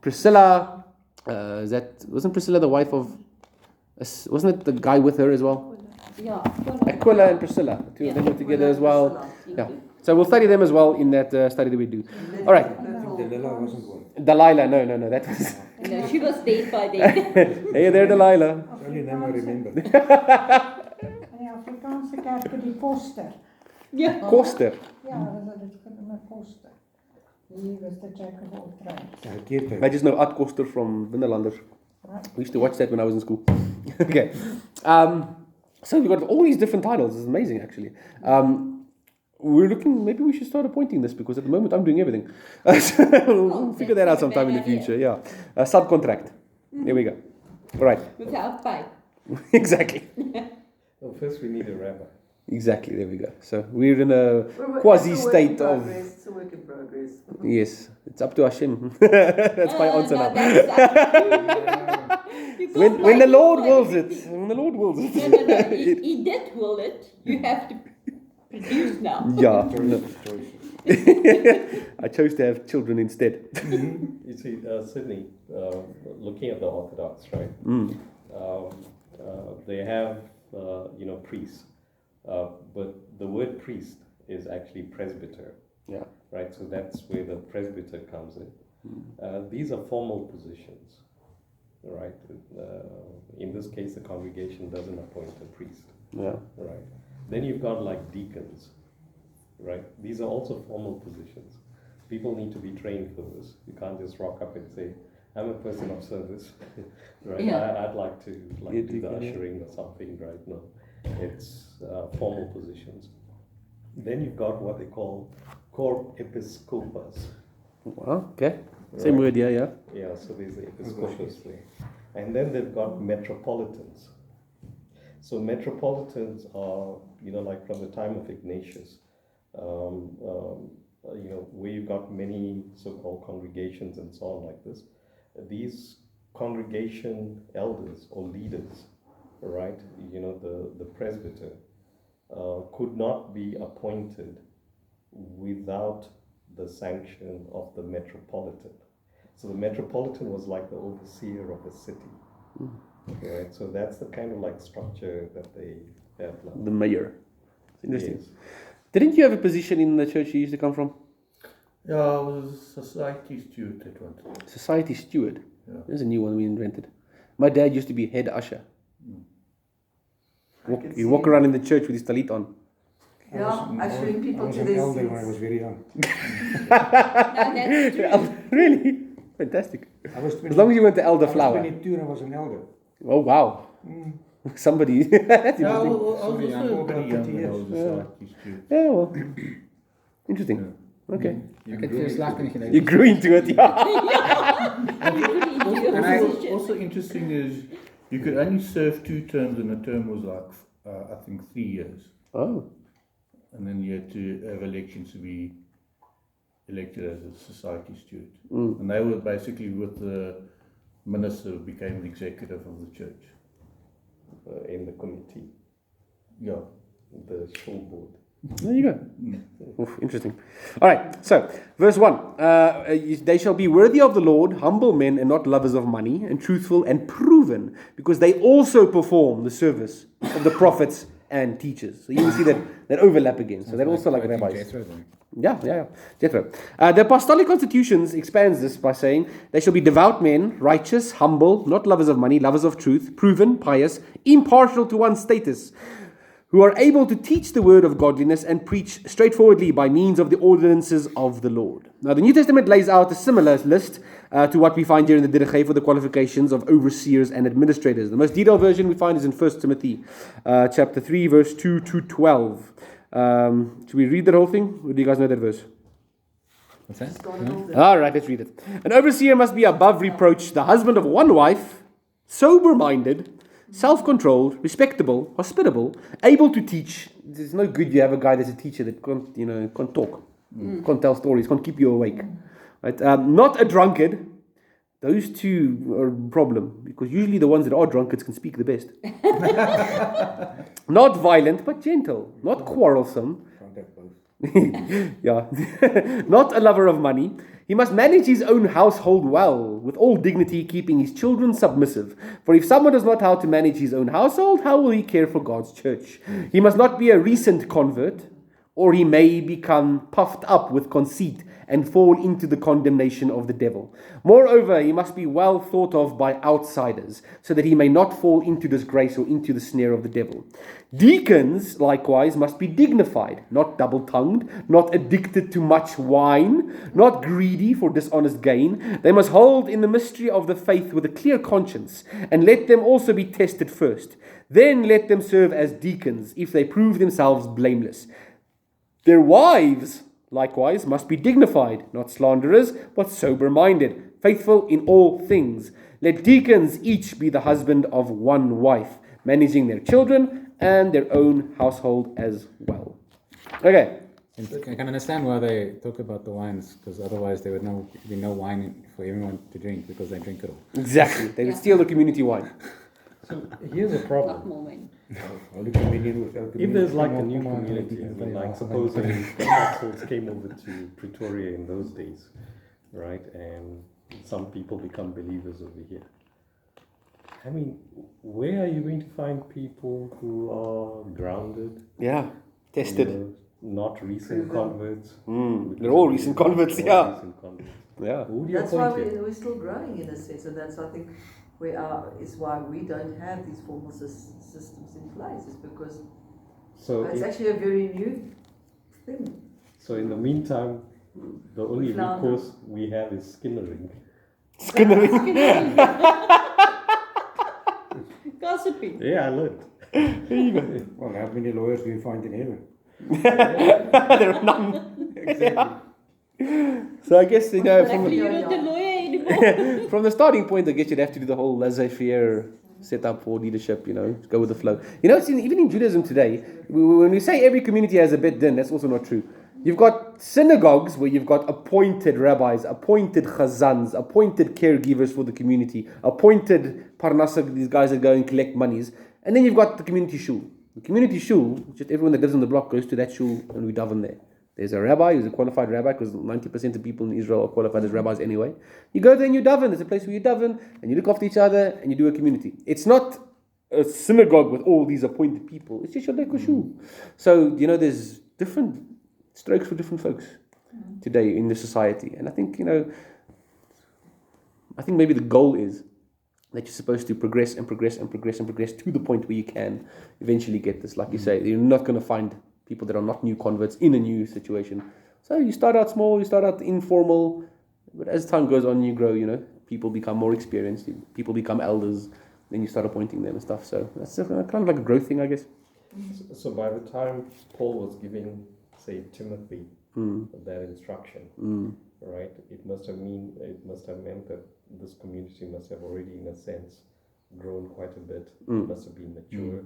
Priscilla. Wasn't Priscilla the wife of? Wasn't it the guy with her as well? Yeah. Aquila and Priscilla, two of them were together as well. Yeah. So we'll study them as well in that study that we do. All right. Delilah wasn't one. Delilah, no, that was. No, she was dead by then. Hey there, Delilah. It's only name I remember. En die Afrikaanse kerk die koster. Ja. Koster. Ja, dat is een koster. He was the jack of all trades. Ja, keertyd. I just know Ad Koster from Binnelanders. Right. We used to watch that when I was in school. Okay. So we've got all these different titles. It's amazing, actually. We're looking, maybe we should start appointing this, because at the moment I'm doing everything. We'll figure that out sometime in the future. Yeah. Subcontract. There we go. All right. Without pay. Exactly. Well, first we need a rabbi. Exactly. There we go. So we're in a quasi-state of... It's a work in progress. Yes. It's up to Hashem. That's my answer now. When the Lord wills it. When the Lord wills it. No. He did will it. You have to produce now. Yeah. Choices. I chose to have children instead. You see, Sydney, looking at the Orthodox, right? They have, priests. But the word priest is actually presbyter. Yeah. Right, so that's where the presbyter comes in. These are formal positions, right? In this case, the congregation doesn't appoint a priest. Yeah. Right. Then you've got like deacons, right? These are also formal positions. People need to be trained for this. You can't just rock up and say, I'm a person of service, right? Yeah. I'd like to do the ushering or something, right? No, it's formal positions. Then you've got what they call core episcopos. Well, okay. Same word, yeah. Yeah, so there's the episcopos there. And then they've got metropolitans. So metropolitans are, like from the time of Ignatius, where you've got many so-called congregations and so on like this. These congregation elders or leaders, right, the presbyter, could not be appointed without the sanction of the metropolitan. So the metropolitan was like the overseer of a city. Right? So that's the kind of like structure that they have now. The mayor. It's interesting. Yes. Didn't you have a position in the church you used to come from? Yeah, I was a society steward at one time. Society steward. Yeah. There's a new one we invented. My dad used to be head usher. He'd walk around in the church with his talit on. Yeah, ushering I people was to an their elder when I was seats. very young. Now that's true. Really? Fantastic. I was 20, As long as you went to Elder I was Flower. 22 and I was an elder. Oh, wow. Somebody. That's Yeah, I interesting. was also Sorry, I'm very about young 30 when I years. was a society steward. Yeah, well. Interesting. Okay. Ek het vir slag in You grew into it, yeah. Also, And also, also interesting is you could only serve 2 terms, and a term was like, I think 3 years. Oh. And then you had to have elections to be elected as a society steward. And they were basically with the minister who became the executive of the church. In the committee, Yeah. the show board. There you go. Oof, interesting. All right, so verse 1. They shall be worthy of the Lord, humble men and not lovers of money, and truthful and proven, because they also perform the service of the prophets and teachers. So you can see that overlap again. So they're also like rabbis. Yeah. Jethro. The Apostolic Constitutions expands this by saying, they shall be devout men, righteous, humble, not lovers of money, lovers of truth, proven, pious, impartial to one's status, who are able to teach the word of godliness and preach straightforwardly by means of the ordinances of the Lord. Now, the New Testament lays out a similar list to what we find here in the Didache for the qualifications of overseers and administrators. The most detailed version we find is in 1 Timothy chapter 3, verse 2 to 12. Should we read that whole thing? Or do you guys know that verse? What's that? All right, let's read it. An overseer must be above reproach, the husband of one wife, sober-minded, self-controlled, respectable, hospitable, able to teach. It's no good you have a guy that's a teacher that can't talk, can't tell stories, can't keep you awake. Right? Not a drunkard. Those two are a problem, because usually the ones that are drunkards can speak the best. Not violent, but gentle. Not quarrelsome. Can't have both. Yeah. Not a lover of money. He must manage his own household well, with all dignity, keeping his children submissive. For if someone does not know how to manage his own household, how will he care for God's church? He must not be a recent convert, or he may become puffed up with conceit and fall into the condemnation of the devil. Moreover, he must be well thought of by outsiders, so that he may not fall into disgrace or into the snare of the devil. Deacons, likewise, must be dignified, not double-tongued, not addicted to much wine, not greedy for dishonest gain. They must hold in the mystery of the faith with a clear conscience, and let them also be tested first. Then let them serve as deacons, if they prove themselves blameless. Their wives, likewise, must be dignified, not slanderers, but sober-minded, faithful in all things. Let deacons each be the husband of one wife, managing their children and their own household as well. Okay. I can understand why they talk about the wines, because otherwise there would be no wine for everyone to drink, because they drink it all. Exactly. They would steal the community wine. So here's a Not problem. more wine. Only communion with alcohol. If there's like a new community, and like supposedly the apostles came over to Pretoria in those days, right? And some people become believers over here. I mean, where are you going to find people who are grounded? Yeah. Tested. Not recent converts. They're all recent converts, All yeah. recent converts. Yeah. Who do you That's why appoint here? we're still growing in a sense, and that's, I think, is why we don't have these formal systems in place, is because So it's if- actually a very new thing. So in the meantime, the only found- recourse we have is skinnering. Gossiping. Yeah, I learned. Well, how many lawyers do you find in heaven? There are none. So I guess, from Luckily, you're not a lawyer anymore. from the starting point, I guess you'd have to do the whole laissez-faire setup for leadership, go with the flow. Even in Judaism today, when we say every community has a bet din, that's also not true. You've got synagogues where you've got appointed rabbis, appointed chazans, appointed caregivers for the community, appointed parnasa, these guys that go and collect monies. And then you've got the community shul. The community shul, just everyone that lives on the block goes to that shul and we daven there. There's a rabbi who's a qualified rabbi, because 90% of people in Israel are qualified as rabbis anyway. You go there and you daven. There's a place where you daven and you look after each other and you do a community. It's not a synagogue with all these appointed people. It's just your local shul. So, there's different strokes for different folks today in the society. And I think, maybe the goal is that you're supposed to progress and progress and progress and progress to the point where you can eventually get this. Like you say, you're not going to find people that are not new converts in a new situation. So you start out small, you start out informal, but as time goes on, you grow, people become more experienced, people become elders, then you start appointing them and stuff. So that's kind of like a growth thing, I guess. So by the time Paul was giving, say, Timothy that instruction, right, it must have meant that this community must have already, in a sense, grown quite a bit. It must have been mature.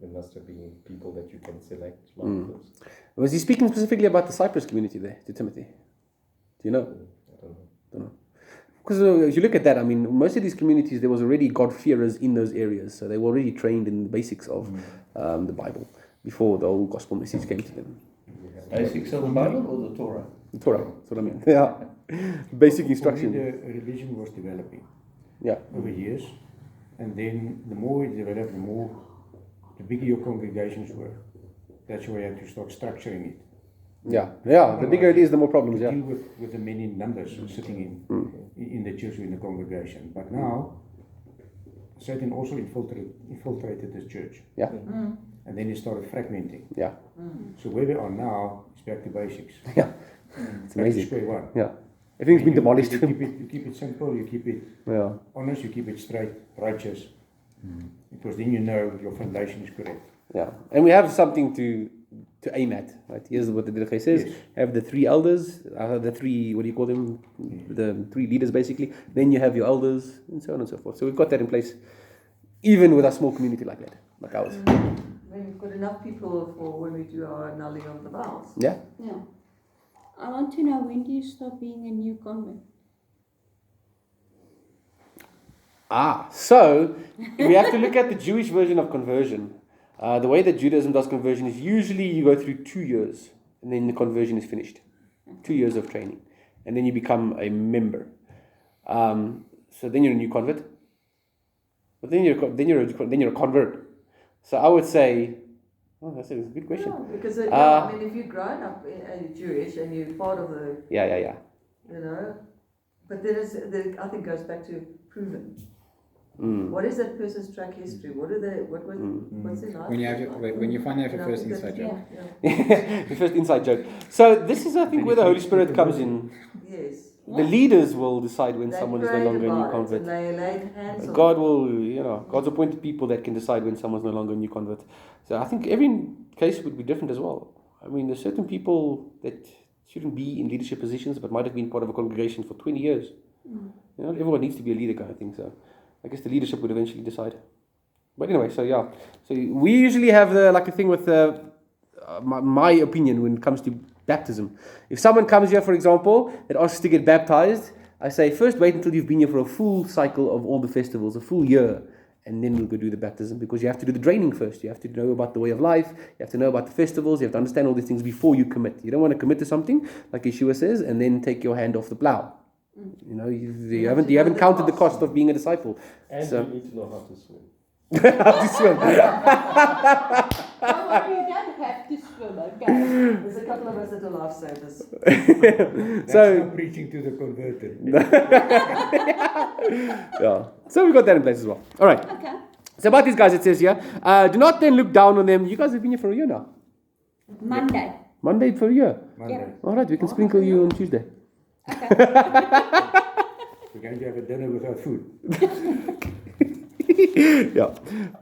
There must have been people that you can select like this. Was he speaking specifically about the Cyprus community there to Timothy? Do you know? I don't know. Because if you look at that, most of these communities, there was already God-fearers in those areas. So they were already trained in the basics of the Bible before the whole gospel message came to them. Basics of the Bible or the Torah? The Torah, that's what I mean. Yeah. Basic instruction. The religion was developing over years. And then the more it developed, the bigger your congregations were. That's why you have to start structuring it. Yeah. The bigger it is, the more problems. Deal with the many numbers sitting in the church or in the congregation. But now, Satan also infiltrated the church. Yeah. And then he started fragmenting. Yeah. So where we are now is back to basics. Yeah. It's back amazing. to square one. Yeah. Everything's been demolished. You keep it simple, you keep it honest, you keep it straight, righteous. Because then your foundation is correct. Yeah. And we have something to aim at, right? Here's what the Didache says. Yes. Have the three elders, the three, what do you call them? The three leaders, basically. Then you have your elders, and so on and so forth. So we've got that in place, even with a small community like that, like ours. We've got enough people for when we do our annulling of the vows. Yeah. Yeah. I want to know, when do you stop being a new convert? So we have to look at the Jewish version of conversion. The way that Judaism does conversion is usually you go through 2 years and then the conversion is finished. 2 years of training. And then you become a member. So then you're a new convert. But then you're a convert. So I would say, that's a good question. Yeah, because if you've grown up Jewish and you're part of the... Yeah. But then I think goes back to proven. What is that person's track history? What's their life? When you find out your first inside joke. The first inside joke. So this is, I think, where the Holy Spirit comes in. Yes. The leaders will decide when someone is no longer a new convert. God will, God's appointed people that can decide when someone's no longer a new convert. So I think every case would be different as well. There's certain people that shouldn't be in leadership positions but might have been part of a congregation for 20 years. Everyone needs to be a leader kind of thing. So I guess the leadership would eventually decide. But anyway, so we usually have a thing with my opinion when it comes to baptism. If someone comes here, for example, that asks to get baptized, I say first wait until you've been here for a full cycle of all the festivals, a full year, and then we'll go do the baptism, because you have to do the training first. You have to know about the way of life, you have to know about the festivals, you have to understand all these things before you commit. You don't want to commit to something, like Yeshua says, and then take your hand off the plow. You haven't counted the cost of being a disciple. And you need to know how to swim. How to swim. Don't worry, you don't have to swim, okay? There's a couple of us that are lifesavers. That's not preaching to the converted. So we got that in place as well. All right. Okay. So about these guys, it says here, do not then look down on them. You guys have been here for a year now. Monday for a year. Monday. All right, we can sprinkle you on Tuesday. Okay. We're going to have a dinner without food. Yeah.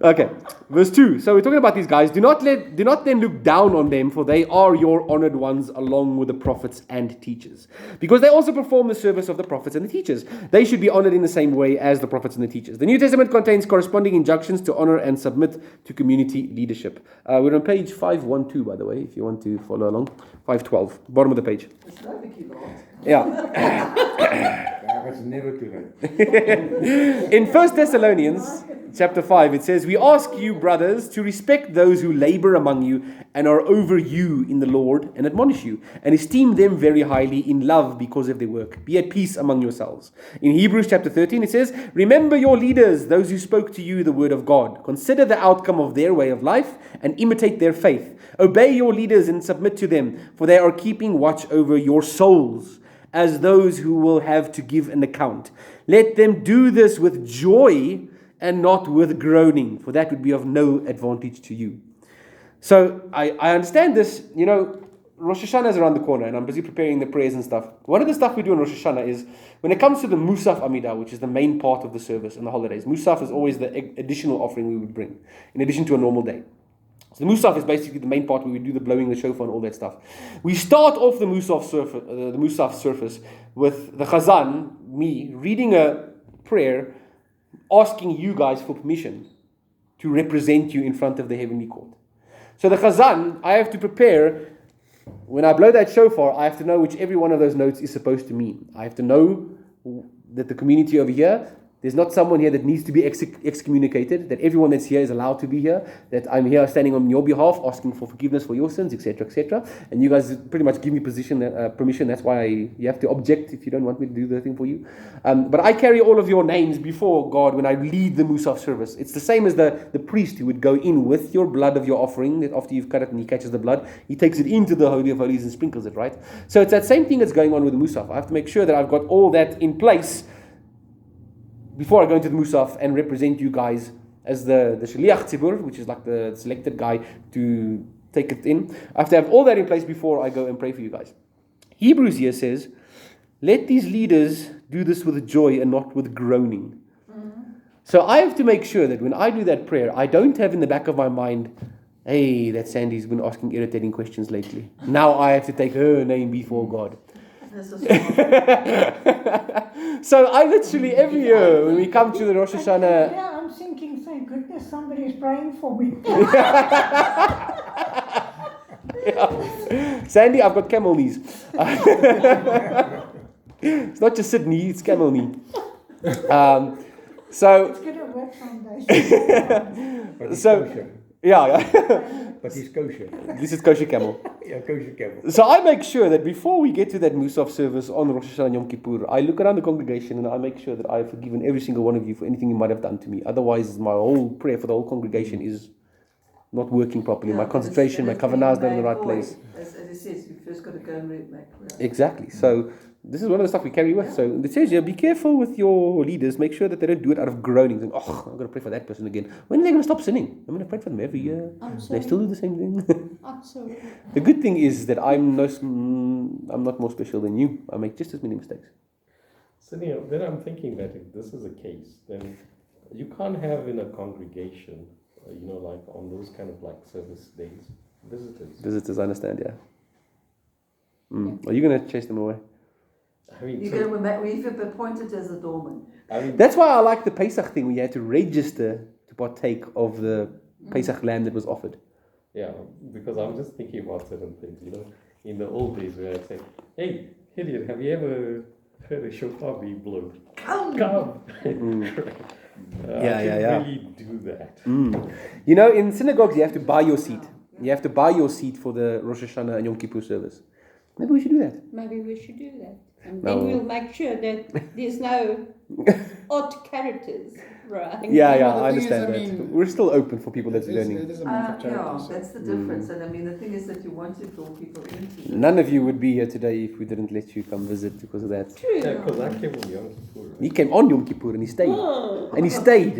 Okay. Verse 2. So we're talking about these guys. Do not then look down on them, for they are your honored ones along with the prophets and teachers. Because they also perform the service of the prophets and the teachers. They should be honored in the same way as the prophets and the teachers. The New Testament contains corresponding injunctions to honor and submit to community leadership. We're on page 512, by the way, if you want to follow along. 512, bottom of the page. It's no Vicky Lord. Yeah. It's never too late. In 1 Thessalonians chapter 5, it says, "We ask you, brothers, to respect those who labor among you and are over you in the Lord and admonish you, and esteem them very highly in love because of their work. Be at peace among yourselves." In Hebrews chapter 13, it says, "Remember your leaders, those who spoke to you the word of God. Consider the outcome of their way of life and imitate their faith. Obey your leaders and submit to them, for they are keeping watch over your souls, as those who will have to give an account. Let them do this with joy and not with groaning, for that would be of no advantage to you." So I understand this. Rosh Hashanah is around the corner, and I'm busy preparing the prayers and stuff. One of the stuff we do on Rosh Hashanah is, when it comes to the Musaf Amidah, which is the main part of the service and the holidays, Musaf is always the additional offering we would bring, in addition to a normal day. So the Musaf is basically the main part where we do the blowing the shofar and all that stuff. We start off the Musaf surface with the Chazan, me, reading a prayer, asking you guys for permission to represent you in front of the heavenly court. So the Chazan, I have to prepare, when I blow that shofar, I have to know which every one of those notes is supposed to mean. I have to know that the community over here, there's not someone here that needs to be excommunicated, that everyone that's here is allowed to be here, that I'm here standing on your behalf, asking for forgiveness for your sins, etc., etc. And you guys pretty much give me permission. That's why you have to object if you don't want me to do the thing for you. But I carry all of your names before God when I lead the Musaf service. It's the same as the priest who would go in with your blood of your offering, that after you've cut it and he catches the blood, he takes it into the Holy of Holies and sprinkles it, right? So it's that same thing that's going on with the Musaf. I have to make sure that I've got all that in place before I go into the Musaf and represent you guys as the Shaliach Tzibur, which is like the selected guy to take it in. I have to have all that in place before I go and pray for you guys. Hebrews here says, "Let these leaders do this with joy and not with groaning." So I have to make sure that when I do that prayer, I don't have in the back of my mind, "Hey, that Sandy's been asking irritating questions lately. Now I have to take her name before God." So I literally, every year when we come to the Rosh Hashanah, Yeah, I'm thinking, thank goodness somebody is praying for me. Yeah. Sandy, I've got camel knees. It's not just Sydney, it's camel knee. So It's going to work someday. But he's So- kosher. yeah, But he's kosher. this is kosher camel. Yeah, kosher camel. So I make sure that before we get to that Musaf service on Rosh Hashanah and Yom Kippur, I look around the congregation and I make sure that I've forgiven every single one of you for anything you might have done to me. Otherwise, my whole prayer for the whole congregation is not working properly. My concentration, my kavanah is not in the right place. As it says, you first got to go and make prayer. Exactly. So this is one of the stuff we carry with. So it says here, be careful with your leaders. Make sure that they don't do it out of groaning. Think, oh, I'm going to pray for that person again. When are they going to stop sinning? I'm going to pray for them every year. They still do the same thing. Absolutely. The good thing is that I'm not more special than you. I make just as many mistakes. So then I'm thinking that if this is a case, then you can't have in a congregation, like on those kind of like service days, Visitors, I understand, yeah. Are you going to chase them away? I mean, You're going to we've appointed as a doorman. That's why I like the Pesach thing, where you had to register to partake of the Pesach lamb that was offered. yeah, because I'm just thinking about certain things, in the old days where I'd say, "Hey, Gideon, have you ever heard a shofar being blown? Come!" Yeah. Really do that. In synagogues, you have to buy your seat. You have to buy your seat for the Rosh Hashanah and Yom Kippur service. Maybe we should do that. Maybe we should do that. And No. then we'll make sure that there's no odd characters, right? Yeah, the I thing is, understand I that. mean, We're still open for people that's It learning. is a month of charity. Yeah, so- that's the difference. And I mean, the thing is that you want to draw people into it. None of you would be here today if we didn't let you come visit because of that. True. Yeah, because I came on Yom Kippur. Right? He came on Yom Kippur and he stayed. Oh. And he stayed.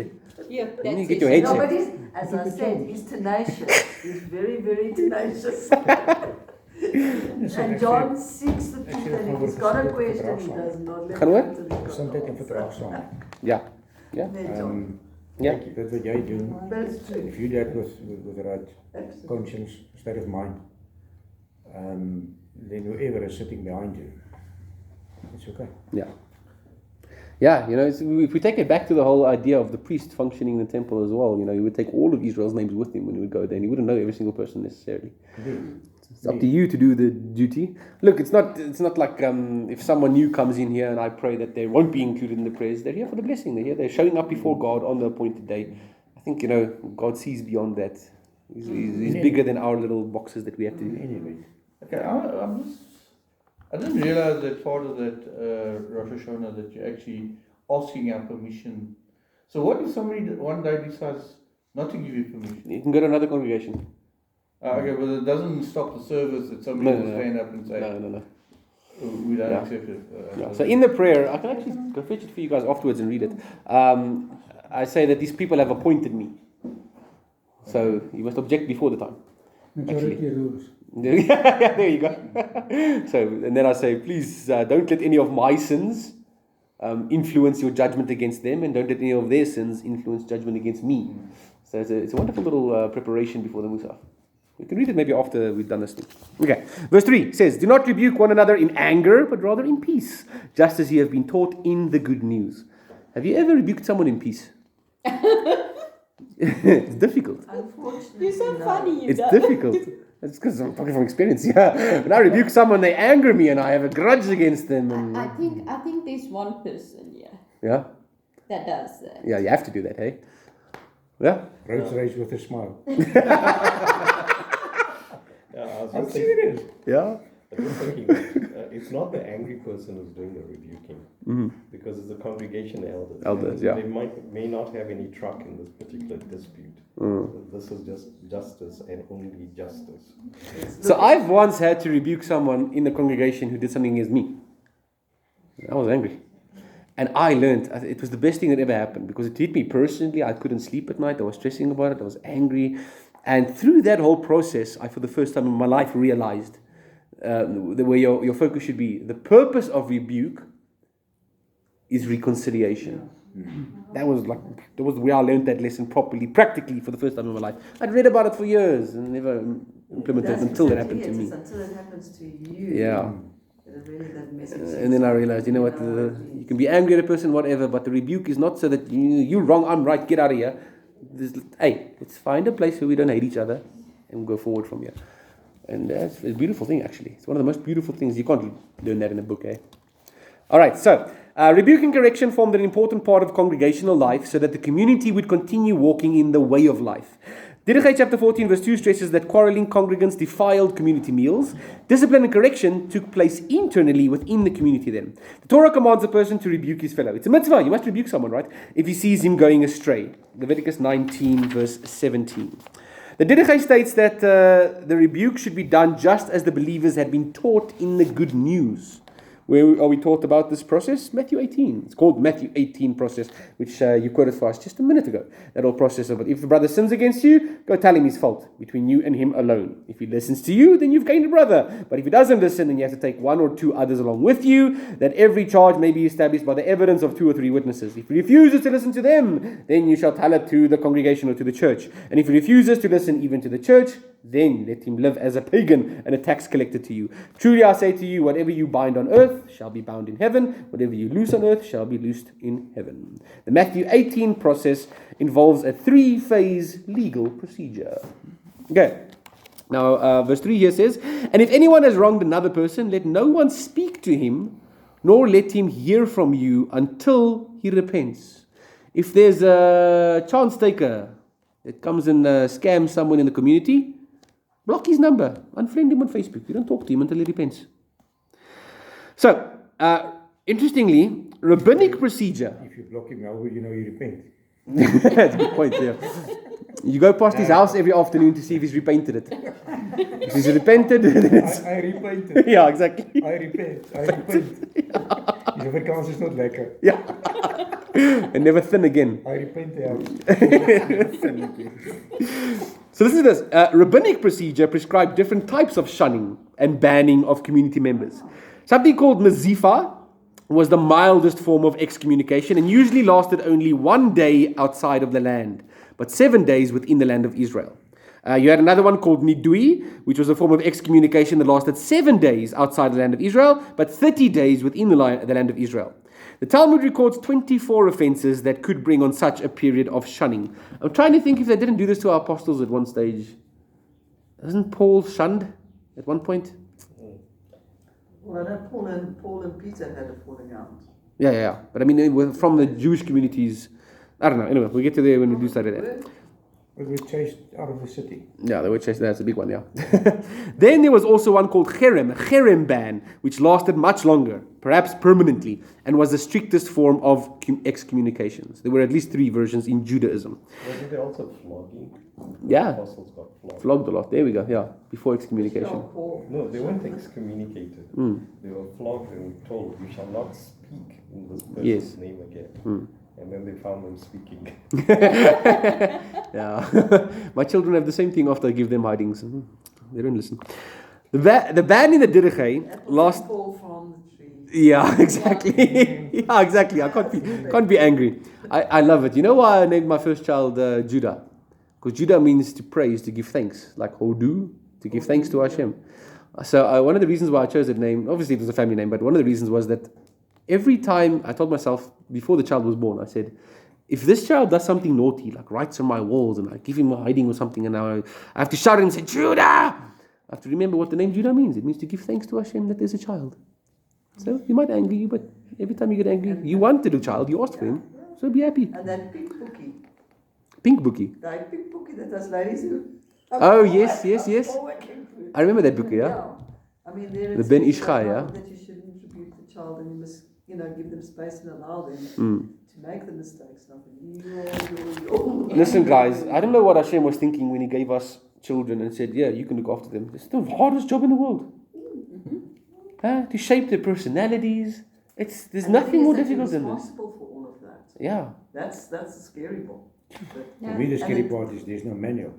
Yeah, You that's get it. your head No, checked. but he's, as I said, he's tenacious. He's very, very tenacious. And John seeks the truth, and if he's got a question, he does not let Gaan hoor? it until he's got Gesondheid the en answer. verdraagsaamheid. Yeah. Nee, John. Ja. Kijk, dat wat jij doet, That's true. if you do that with the right Absolutely. conscience, state of mind, then whoever is sitting behind you, it's okay. Yeah, if we take it back to the whole idea of the priest functioning in the temple as well, he would take all of Israel's names with him when he would go there, and he wouldn't know every single person necessarily. Indeed. It's up to you to do the duty. Look, it's not like if someone new comes in here and I pray that they won't be included in the prayers. They're here for the blessing. They're here. They're showing up before God on the appointed day. I think, God sees beyond that. He's bigger than our little boxes that we have to do. Anyway, Okay, I didn't realize that part of that Rosh Hashanah that you're actually asking our permission. So what if somebody one day decides not to give you permission? You can go to another congregation. Okay, but it doesn't stop the service that somebody will stand up and say, No. we don't accept it. Yeah. So in the prayer, I can actually go fetch it for you guys afterwards and read it. I say that these people have appointed me. So you must object before the time. majority rules. Yeah, there you go. So, and then I say, please don't let any of my sins influence your judgment against them, and don't let any of their sins influence judgment against me. So it's a wonderful little preparation before the Musaf. We can read it maybe after we've done this thing. Okay, verse 3 says, do not rebuke one another in anger, but rather in peace, just as you have been taught in the good news. Have you ever rebuked someone in peace? It's difficult. Unfortunately, You're so no. funny, you It's know. difficult. It's because I'm talking from experience. Yeah, when I rebuke someone, they anger me, and I have a grudge against them. And I think there's one person, yeah, that does that. yeah, you have to do that, hey? Yeah. Road race with a smile. I'm serious. Yeah. I'm just thinking, it's not the angry person who's doing the rebuking, because it's the congregation elders. Elders, And yeah. They may not have any truck in this particular dispute. This is just justice and only justice. So I've once had to rebuke someone in the congregation who did something against me. I was angry. And I learned, it was the best thing that ever happened, because it hit me personally. I couldn't sleep at night. I was stressing about it. I was angry. And through that whole process, I, for the first time in my life, realized the way your focus should be. The purpose of rebuke is reconciliation. That was where I learned that lesson properly, practically, for the first time in my life. I'd read about it for years and never implemented it until it happened to me. It's until it happens to you. Yeah. That it really doesn't make sense. And then I realized, you know what, you can be angry at a person, whatever, but the rebuke is not so that you're wrong, I'm right, get out of here. Hey, let's find a place where we don't hate each other and go forward from here. And that's a beautiful thing, actually. It's one of the most beautiful things. You can't learn that in a book, eh? All right, so rebuke and correction formed an important part of congregational life so that the community would continue walking in the way of life. Didache Chapter 14 verse 2 stresses that quarreling congregants defiled community meals. Discipline and correction took place internally within the community then. The Torah commands a person to rebuke his fellow. It's a mitzvah. You must rebuke someone, right? If he sees him going astray. Leviticus 19 verse 17. The Didache states that the rebuke should be done just as the believers had been taught in the good news. Where are we taught about this process? Matthew 18. It's called Matthew 18 process, which you quoted for us just a minute ago. That whole process of it. If a brother sins against you, go tell him his fault between you and him alone. If he listens to you, then you've gained a brother. But if he doesn't listen, then you have to take one or two others along with you, that every charge may be established by the evidence of 2 or 3 witnesses. If he refuses to listen to them, then you shall tell it to the congregation or to the church. And if he refuses to listen even to the church, then let him live as a pagan and a tax collector to you. Truly I say to you, whatever you bind on earth shall be bound in heaven. Whatever you loose on earth shall be loosed in heaven. The Matthew 18 process involves a 3-phase legal procedure. Okay. Now, verse 3 here says, and if anyone has wronged another person, let no one speak to him, nor let him hear from you until he repents. If there's a chance taker that comes and scams someone in the community, block his number, unfriend him on Facebook. You don't talk to him until he repents. So, interestingly, rabbinic procedure. If you block him, how will you know he repent? That's a good point, yeah. You go past his house every afternoon to see if he's repainted it. If he's repented, then it's... I repented. Yeah, exactly. I repent. Die Afrikaans is not lekker. Yeah. And never thin again. I repent, So listen to this. Rabbinic procedure prescribed different types of shunning and banning of community members. Something called mazifa was the mildest form of excommunication and usually lasted only 1 day outside of the land, but 7 days within the land of Israel. You had another one called nidui, which was a form of excommunication that lasted 7 days outside the land of Israel, but 30 days within the land of Israel. The Talmud records 24 offenses that could bring on such a period of shunning. I'm trying to think if they didn't do this to our apostles at one stage. Isn't Paul shunned at one point. Well, I know Paul and Peter had a falling out. Yeah. But I mean, from the Jewish communities, I don't know. Anyway, we'll get to there when we do study that. But we chased out of the city. Yeah, they were chased. That's a big one, yeah. Then there was also one called Cherem ban, which lasted much longer, perhaps permanently, and was the strictest form of excommunications. There were at least 3 versions in Judaism. Wasn't there also flogging? Yeah. Apostles got flogged. Flogged a lot. There we go, yeah. Before excommunication. No, they weren't excommunicated. They were flogged and told, you shall not speak in this person's name again. And then they found them speaking. Yeah. My children have the same thing after I give them hidings. They don't listen. The ban in the Didache last... Fall from the tree. Yeah, exactly. Yeah, exactly. I can't be angry. I love it. You know why I named my first child Judah? Because Judah means to praise, to give thanks. Like Hodu, to give thanks to Hashem. So one of the reasons why I chose that name, obviously it was a family name, but one of the reasons was that every time I told myself, before the child was born, I said, if this child does something naughty, like writes on my walls, and I give him a hiding or something, and I have to shout at him and say, Judah! I have to remember what the name Judah means. It means to give thanks to Hashem that there's a child. So he might anger you, but every time you get angry, you wanted a child, you asked for him, so be happy. And that pink bookie. Pink bookie. That pink bookie that has ladies who... Oh, yes. I remember that book, yeah? I mean, there The it's Ben like Ishchai, yeah? that you shouldn't rebuke the child and you must, give them space and allow them to make the mistakes. Listen, guys, I don't know what Hashem was thinking when He gave us children and said, yeah, you can look after them. It's the hardest job in the world. To shape their personalities. There's nothing more difficult than this. Responsible for all of that. Yeah. That's the scary part. For me, the scary part is there's no manual.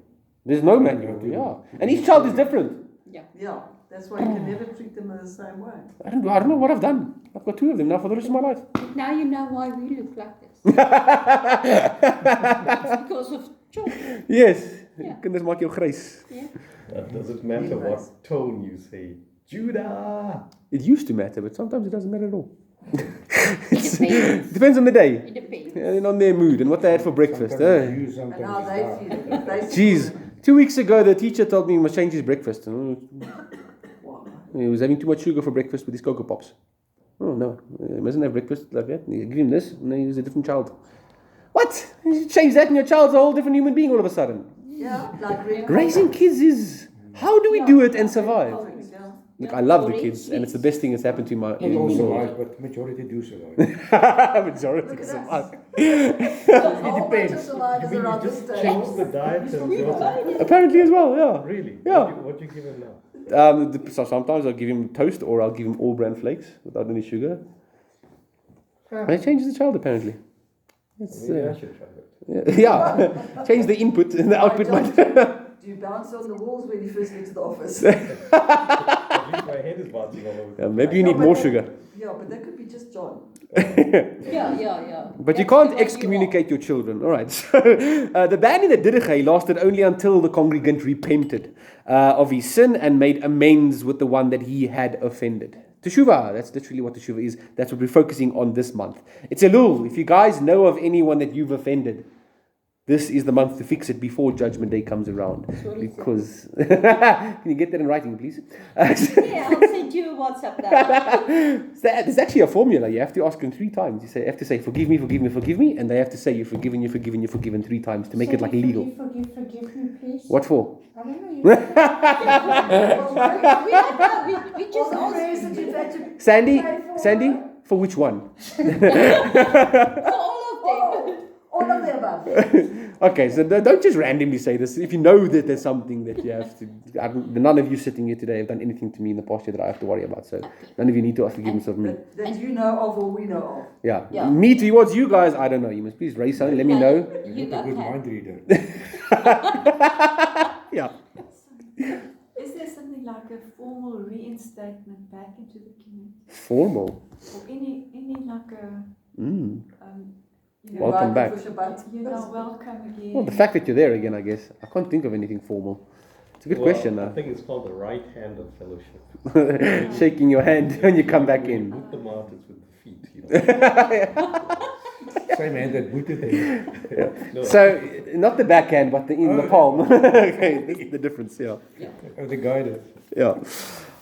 There's no manual, yeah. And each child is different. Yeah, that's why you can never treat them in the same way. I don't know what I've done. I've got 2 of them now for the rest of my life. Now you know why we look like this. It's because of children. Yes. Yeah. Kinders maak jou grys. Yeah. Does it matter what tone you say? Judah! It used to matter, but sometimes it doesn't matter at all. It Depends on the day. It depends. And on their mood and what they had for breakfast. Sometimes you, And sometimes how it's they dark. feel. Jeez. 2 weeks ago, the teacher told me he must change his breakfast. He was having too much sugar for breakfast with his Cocoa Pops. Oh, no. He mustn't have breakfast like that. You give him this, and then he's a different child. What? You change that and your child's a whole different human being all of a sudden. Yeah, like Raising kids is... How do we do it and survive? Look, I love the kids, and it's the best thing that's happened to my... Not all survive, but majority do survive. Majority survive. It depends. You just change the diet and Apparently as well, yeah. Really? Yeah. What do you give him now? So sometimes I'll give him toast or I'll give him all bran flakes without any sugar. And it changes the child apparently. It's, Maybe I should try that. yeah, change the input and the output might... Do you bounce on the walls when you first get to the office? At least my head is bouncing all over. Maybe you need more sugar. Yeah, but that could be just John. Yeah. But you That's can't the way excommunicate your children. All right. So the ban in the Didache lasted only until the congregant repented of his sin and made amends with the one that he had offended. Teshuvah, that's literally what teshuvah is. That's what we're focusing on this month. It's Elul. If you guys know of anyone that you've offended, this is the month to fix it before Judgment Day comes around. Because, can you get that in writing, please? Yeah, I'll send you a WhatsApp now. There's actually a formula. You have to ask them 3 times. You have to say, forgive me, forgive me, forgive me. And they have to say, you're forgiven, you're forgiven, you're forgiven 3 times to make it like legal. Forgive me, please. What for? I don't know. We just asked Sandy, for which one? for all of them. All of the above. Okay, so don't just randomly say this. If you know that there's something that you have to... none of you sitting here today have done anything to me in the past year that I have to worry about. So none of you need to ask forgiveness of me. That you know of or we know of. Yeah. Me towards you guys, I don't know. You must please raise something. Let me know. You Not a good got mind reader. Yeah. Is there something like a formal reinstatement back into the community? Formal. Or any like a, Welcome back. welcome again. Well, the fact that you're there again, I guess. I can't think of anything formal. It's a good question. I think it's called the right hand of fellowship. Shaking your hand when you come back in. Boot the martyrs with the feet, you know. Same hand that booted them. No. So, not the backhand, but in the palm. Okay, this is the difference, yeah. Oh, the guidance. Yeah.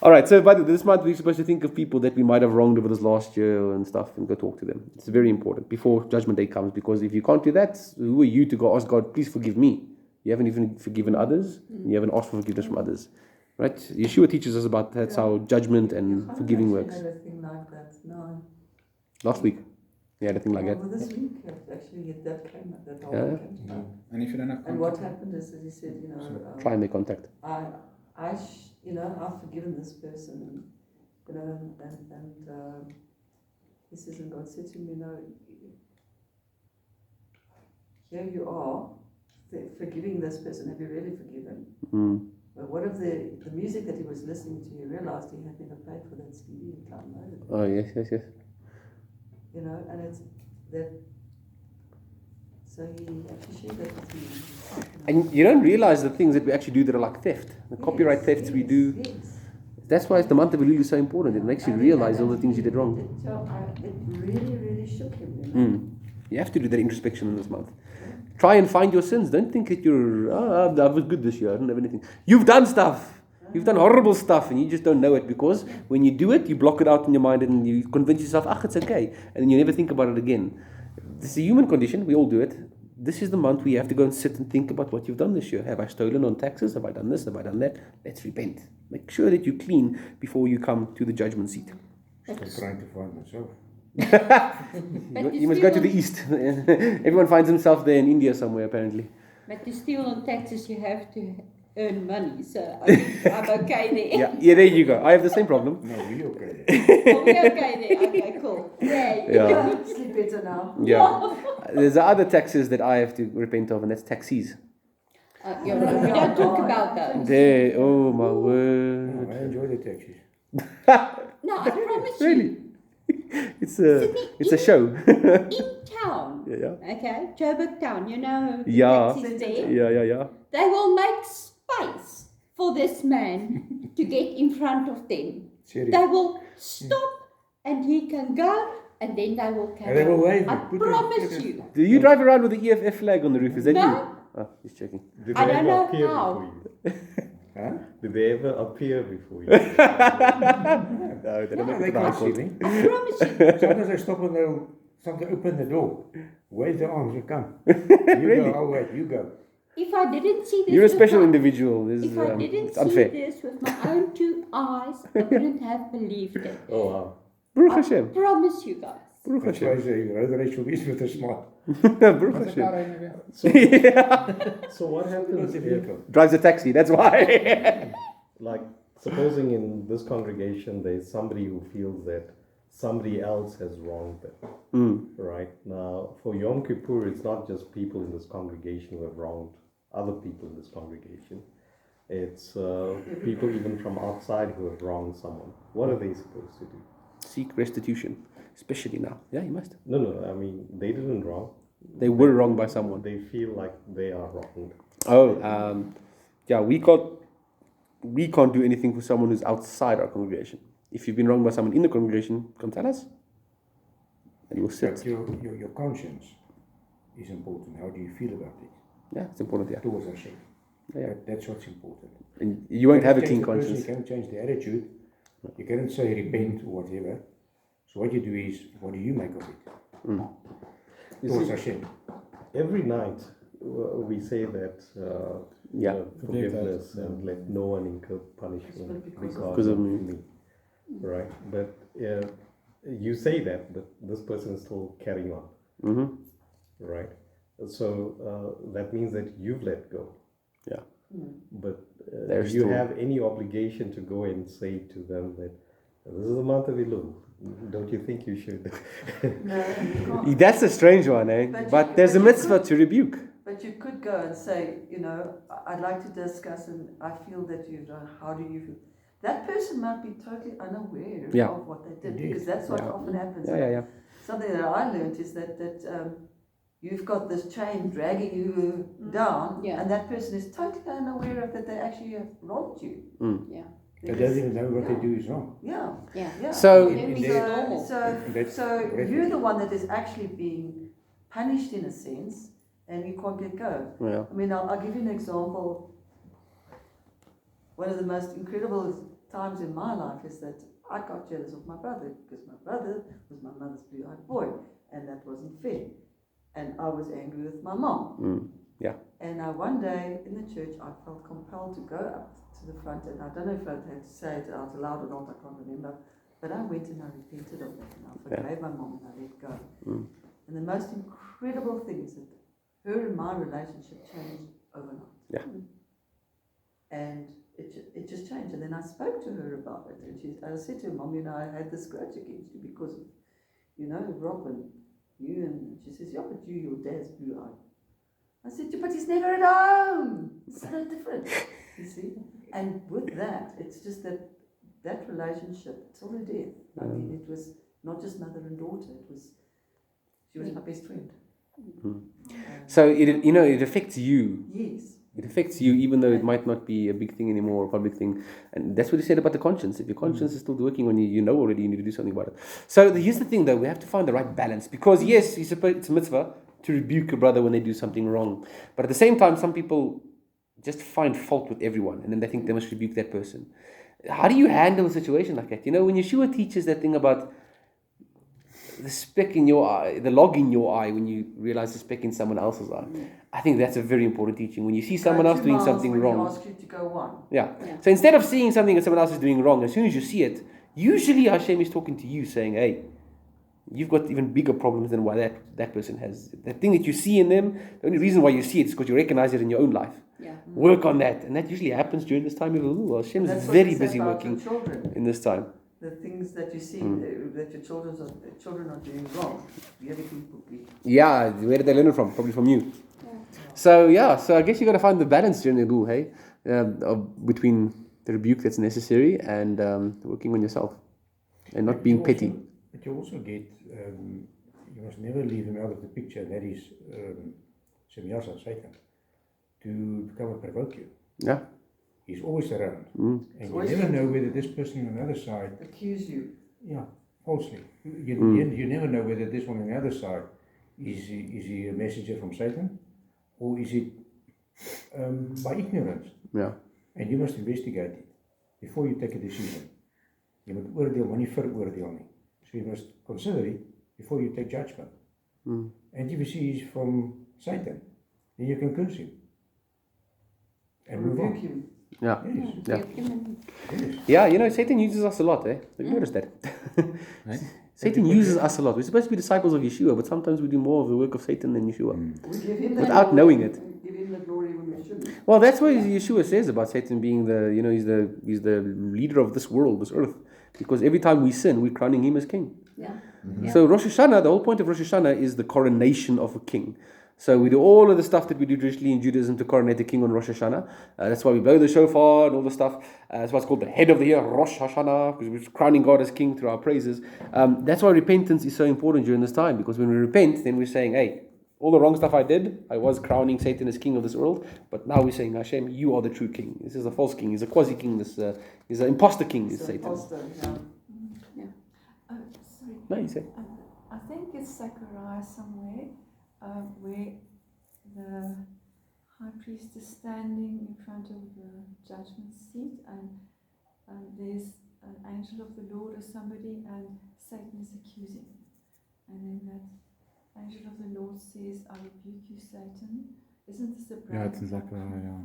All right. So, by the way, this month we're supposed to think of people that we might have wronged over this last year and stuff, and go talk to them. It's very important before Judgment Day comes, because if you can't do that, who are you to go ask God, please forgive me? You haven't even forgiven others. You haven't asked for forgiveness from others, right? Yeshua teaches us about that's how judgment and forgiving works. Had a thing like that. No. Last week, we had a thing like that. Well, this week actually that came. That whole Yeah. came to mind. And if you don't have And what contact, happened is that he said, you know, Try and make contact. I've forgiven this person, and you know, and he says, and God said to him, you know, here you are, forgiving this person. Have you really forgiven? But what if the music that he was listening to, he realized he had never paid for that CD and downloaded it. Oh yes. You know, and it's that. So he actually shared that with me. And you don't realize the things that we actually do that are like theft. The copyright thefts we do. Yes. That's why the month of Elul is so important. It makes you realize all the things you did wrong. It really, really shook him. You know? You have to do that introspection in this month. Try and find your sins. Don't think that you're, I was good this year, I don't have anything. You've done stuff. You've done horrible stuff and you just don't know it, because when you do it, you block it out in your mind and you convince yourself, it's okay. And then you never think about it again. This is a human condition. We all do it. This is the month where you have to go and sit and think about what you've done this year. Have I stolen on taxes? Have I done this? Have I done that? Let's repent. Make sure that you're clean before you come to the judgment seat. I'm trying to find myself. You must go to the east. Everyone finds himself there in India somewhere, apparently. But to steal on taxes, you have to earn money, so I'm okay there. Yeah, there you go. I have the same problem. No, we're okay. Oh, we're okay there. Okay, cool. Yay. Yeah. Sleep better now. Yeah. There's other taxes that I have to repent of, and that's taxis. We don't talk about those. There, oh my Oh, word. I enjoy the taxis. No, I promise Really? It's a show. in town, Yeah. okay, Joburg town, you know, the Yeah. taxis there, Yeah. they will make space for this man to get in front of them. Serious. They will stop and he can go, and then they will carry And they will on. wave I it. Put promise it- you. Do you drive around with the EFF flag on the roof? Is that No. you? Oh, he's checking. Did I they don't ever know appear how. before you? Huh? Did they ever appear before you? No, they don't No, make they it can't see right. me. I promise you. Sometimes I stop and they'll sometimes open the door. Wave their arms and come. You Really? go, I'll wait, you go. If I didn't see this, You're a with special my- individual. This If is, I didn't it's see unfair. this with my own two eyes, I wouldn't have believed it. Oh wow. Baruch I Hashem. promise you guys. Baruch That's Hashem. why I say road rage will be with a smile. Baruch what's the Hashem. car in again? So what happens if, Drives a taxi, that's why. like, supposing in this congregation there's somebody who feels that somebody else has wronged them, right? Now, for Yom Kippur, it's not just people in this congregation who have wronged other people in this congregation. It's people even from outside who have wronged someone. What are they supposed to do? Seek restitution, especially now. Yeah, you must. No, I mean, they didn't wrong. They were wronged by someone. They feel like they are wronged. Oh, yeah, we can't do anything for someone who's outside our congregation. If you've been wronged by someone in the congregation, come tell us. And we'll sit. But your conscience is important. How do you feel about it? Yeah, it's important, yeah. Towards Hashem. Yeah. That's what's important. And you won't have a clean Change the person, conscience. You can't change the attitude. You cannot say repent or whatever. So what you do is, what do you make of it? You Towards see, Hashem. every night we say that Yeah. forgiveness and let no one incur punishment Because Because of me. Right? But you say that, but this person is still carrying on. Mm-hmm. Right? So that means that you've let go. Yeah. But They're do you still- have any obligation to go and say to them that this is the month of Elul? Don't you think you should? No, you can't. That's a strange one, eh? But there's a mitzvah to rebuke. But you could go and say, you know, I'd like to discuss, and I feel that you've done. How do you feel? That person might be totally unaware Yeah. of what they did, Indeed. because that's what Yeah. often happens. Yeah. Something that I learned is that you've got this chain dragging you down, Yeah. and that person is totally unaware of that they actually have wronged you. Yeah. They don't even know what they do is wrong. Yeah. Yeah. Yeah. So- Then we In go their- normal. That's So correct. you're the one that is actually being punished in a sense, and you can't let go. Yeah. I mean, I'll give you an example. one of the most incredible times in my life is that I got jealous of my brother because my brother was my mother's blue-eyed boy, and that wasn't fair. And I was angry with my mom. Yeah. And one day in the church, I felt compelled to go up to the front, and I don't know if I had to say it out loud or not, I can't remember, but I went and I repented of that, and I forgave my mom, and I let go. And the most incredible thing is that her and my relationship changed overnight. Yeah. And it just changed. And then I spoke to her about it, and I said to her, Mom, I had this grudge against you because of, Rob and you. And she says, yeah, but your dad's blue-eyed. I said, but he's never at home. It's so different, you see. And with that, it's just that relationship, it's all a death. I mean, it was not just mother and daughter. She was my best friend. So it affects you. Yes. It affects you, even though it might not be a big thing anymore, a public thing. And that's what he said about the conscience. If your conscience is still working on you, already you need to do something about it. So here's the thing, though. We have to find the right balance. Because, yes, it's a mitzvah to rebuke a brother when they do something wrong. But at the same time, some people just find fault with everyone. And then they think they must rebuke that person. How do you handle a situation like that? When Yeshua teaches that thing about the speck in your eye, the log in your eye, when you realize the speck in someone else's eye. I think that's a very important teaching. When you see someone else doing something wrong. Ask you to go one. Yeah. So instead of seeing something that someone else is doing wrong, as soon as you see it, usually Hashem is talking to you saying, hey, you've got even bigger problems than what that person has. That thing that you see in them, the only reason why you see it is because you recognize it in your own life. Yeah. Work on that. And that usually happens during this time of Elul. Hashem is very busy working in this time. The things that you see that your children are doing wrong, really people. Yeah, where did they learn it from? Probably from you. So I guess you got to find the balance during Elul, hey, between the rebuke that's necessary and working on yourself and not being petty. But you also get, you must never leave him out of the picture, and that is Semyasa, Satan, to come and provoke you. Yeah. He's always around. And you never know whether this person on the other side accuse you. Yeah, falsely. You never know whether this one on the other side is he a messenger from Satan, or is it by ignorance? Yeah. And you must investigate it before you take a decision. You must oordeel, maar nie veroordeel nie. So you must consider it before you take judgment. And if you see he's from Satan, then you can curse him and move on. Him. Yeah. Yes. Yeah, Satan uses us a lot, eh? Have you noticed that? Right? Satan uses us a lot. We're supposed to be disciples of Yeshua, but sometimes we do more of the work of Satan than Yeshua. Without knowing it. Give him the glory when we shouldn't. Well, that's what Yeshua says about Satan being he's the leader of this world, this earth. Because every time we sin, we're crowning him as king. Yeah. So Rosh Hashanah, the whole point of Rosh Hashanah is the coronation of a king. So we do all of the stuff that we do traditionally in Judaism to coronate the king on Rosh Hashanah. That's why we blow the shofar and all the stuff. That's why it's called the head of the year, Rosh Hashanah, because we're crowning God as king through our praises. That's why repentance is so important during this time, because when we repent, then we're saying, hey, all the wrong stuff I did, I was crowning Satan as king of this world, but now we're saying, Hashem, you are the true king. This is a false king. He's a quasi-king. This is an imposter king, is Satan. Imposter, Yeah. Sorry. No, you say. I think it's Zechariah somewhere where the high priest is standing in front of the judgment seat, and there's an angel of the Lord or somebody, and Satan is accusing him. And then that angel of the Lord says, I rebuke you, Satan. Isn't this a Yeah, it's in Zechariah,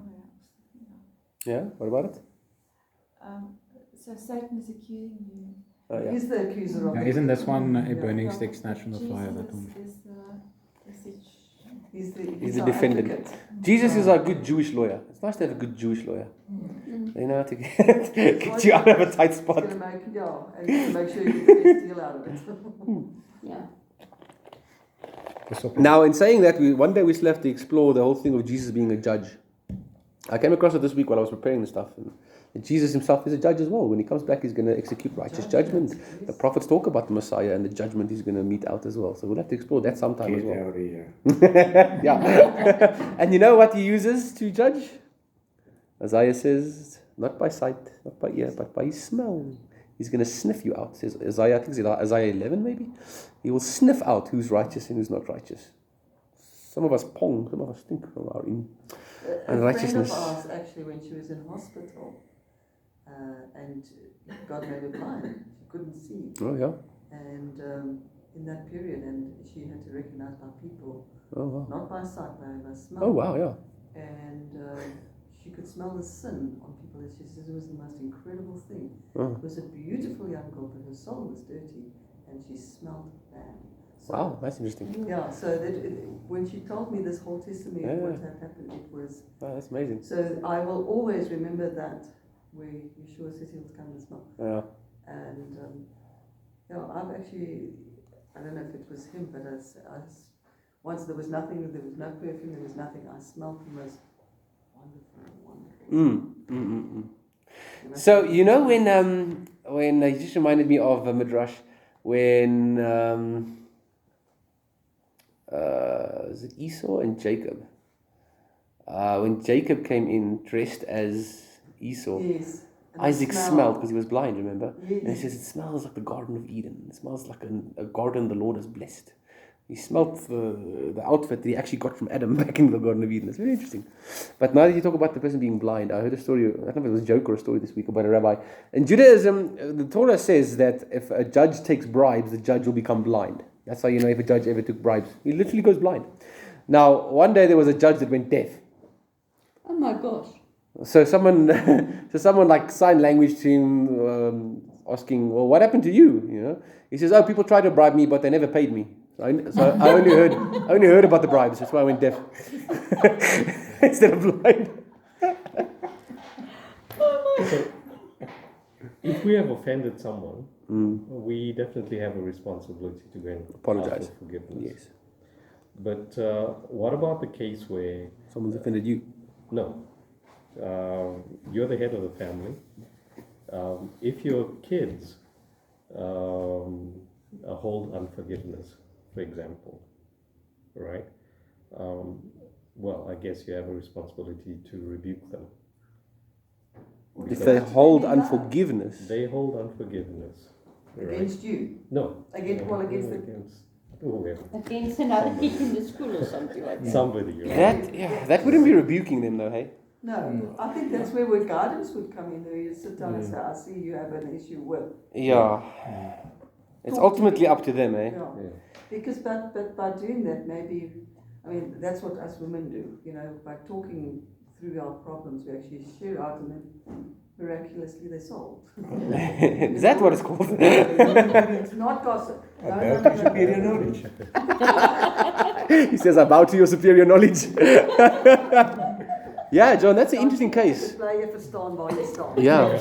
Yeah, what about it? So Satan is accusing you. He's the accuser of isn't this one a burning stick snatched from the fire? That one. He's the defendant. Advocate. Jesus is our good Jewish lawyer. It's nice to have a good Jewish lawyer. They know how to get you out of a tight spot. He's going to make sure you get the best deal out of it. Yeah. Now, in saying that, one day we still have to explore the whole thing of Jesus being a judge. I came across it this week while I was preparing the stuff. And Jesus himself is a judge as well. When he comes back, he's going to execute righteous judgment. Yes. The prophets talk about the Messiah and the judgment he's going to mete out as well. So we'll have to explore that sometime as well. Yeah. And you know what he uses to judge? Isaiah says, not by sight, not by ear, but by his smell. He's going to sniff you out. Says Isaiah, I think it's Isaiah 11 maybe. He will sniff out who's righteous and who's not righteous. Some of us pong, some of us stink from our unrighteousness. A friend of ours, actually, when she was in hospital, and God made her blind. She couldn't see. Oh, yeah. And in that period, and she had to recognize by people, Oh, wow. not by sight, by smell. Oh, wow, yeah. And she could smell the sin on people. And she says it was the most incredible thing. Oh. It was a beautiful young girl, but her soul was dirty, and she smelled bad. So, Wow, that's interesting. yeah, so that when she told me this whole testimony of what had happened, it was... Wow, that's amazing. So I will always remember that, where Yeshua says he will come and smell. Yeah. And yeah, I've actually, I don't know if it was him, but once there was nothing, there was no perfume, there was nothing, I smelled the most wonderful. So, you know when you just reminded me of a midrash, when was it Esau and Jacob? When Jacob came in dressed as Esau, Yes. Isaac smelled because he was blind, remember? Yes. And he says, it smells like the Garden of Eden. It smells like a garden the Lord has blessed. He smelled the outfit that he actually got from Adam back in the Garden of Eden. It's very interesting. But now that you talk about the person being blind, I heard a story, I don't know if it was a joke or a story this week about a rabbi. In Judaism, the Torah says that if a judge takes bribes, the judge will become blind. That's how you know if a judge ever took bribes. He literally goes blind. Now, one day there was a judge that went deaf. Oh my gosh. So someone like sign language to him, asking, well, what happened to you? You know, he says, oh, people tried to bribe me, but they never paid me. So I only heard about the bribes. That's why I went deaf instead of blind. So, if we have offended someone, we definitely have a responsibility to go and Apologize. ask for forgiveness. Yes. But what about the case where Someone's offended you? no, you're the head of the family. If your kids hold unforgiveness, for example, right? Well, I guess you have a responsibility to rebuke them. If they hold unforgiveness. They hold unforgiveness. Right? Against you? No. Against whoever. Against another kid in the school or something like that. Somebody, right? That wouldn't be rebuking them though, hey? No, I think that's where guidance would come in. There you sit down and say, I see you have an issue with. Yeah. It's ultimately up to them, eh? Yeah. Because but by doing that, maybe, I mean, that's what us women do, you know, by talking through our problems, we actually share out and then miraculously they're solved. Is that what it's called? It's not gossip. About superior knowledge. He says, I bow to your superior knowledge. Yeah, John, that's an interesting case. Yeah.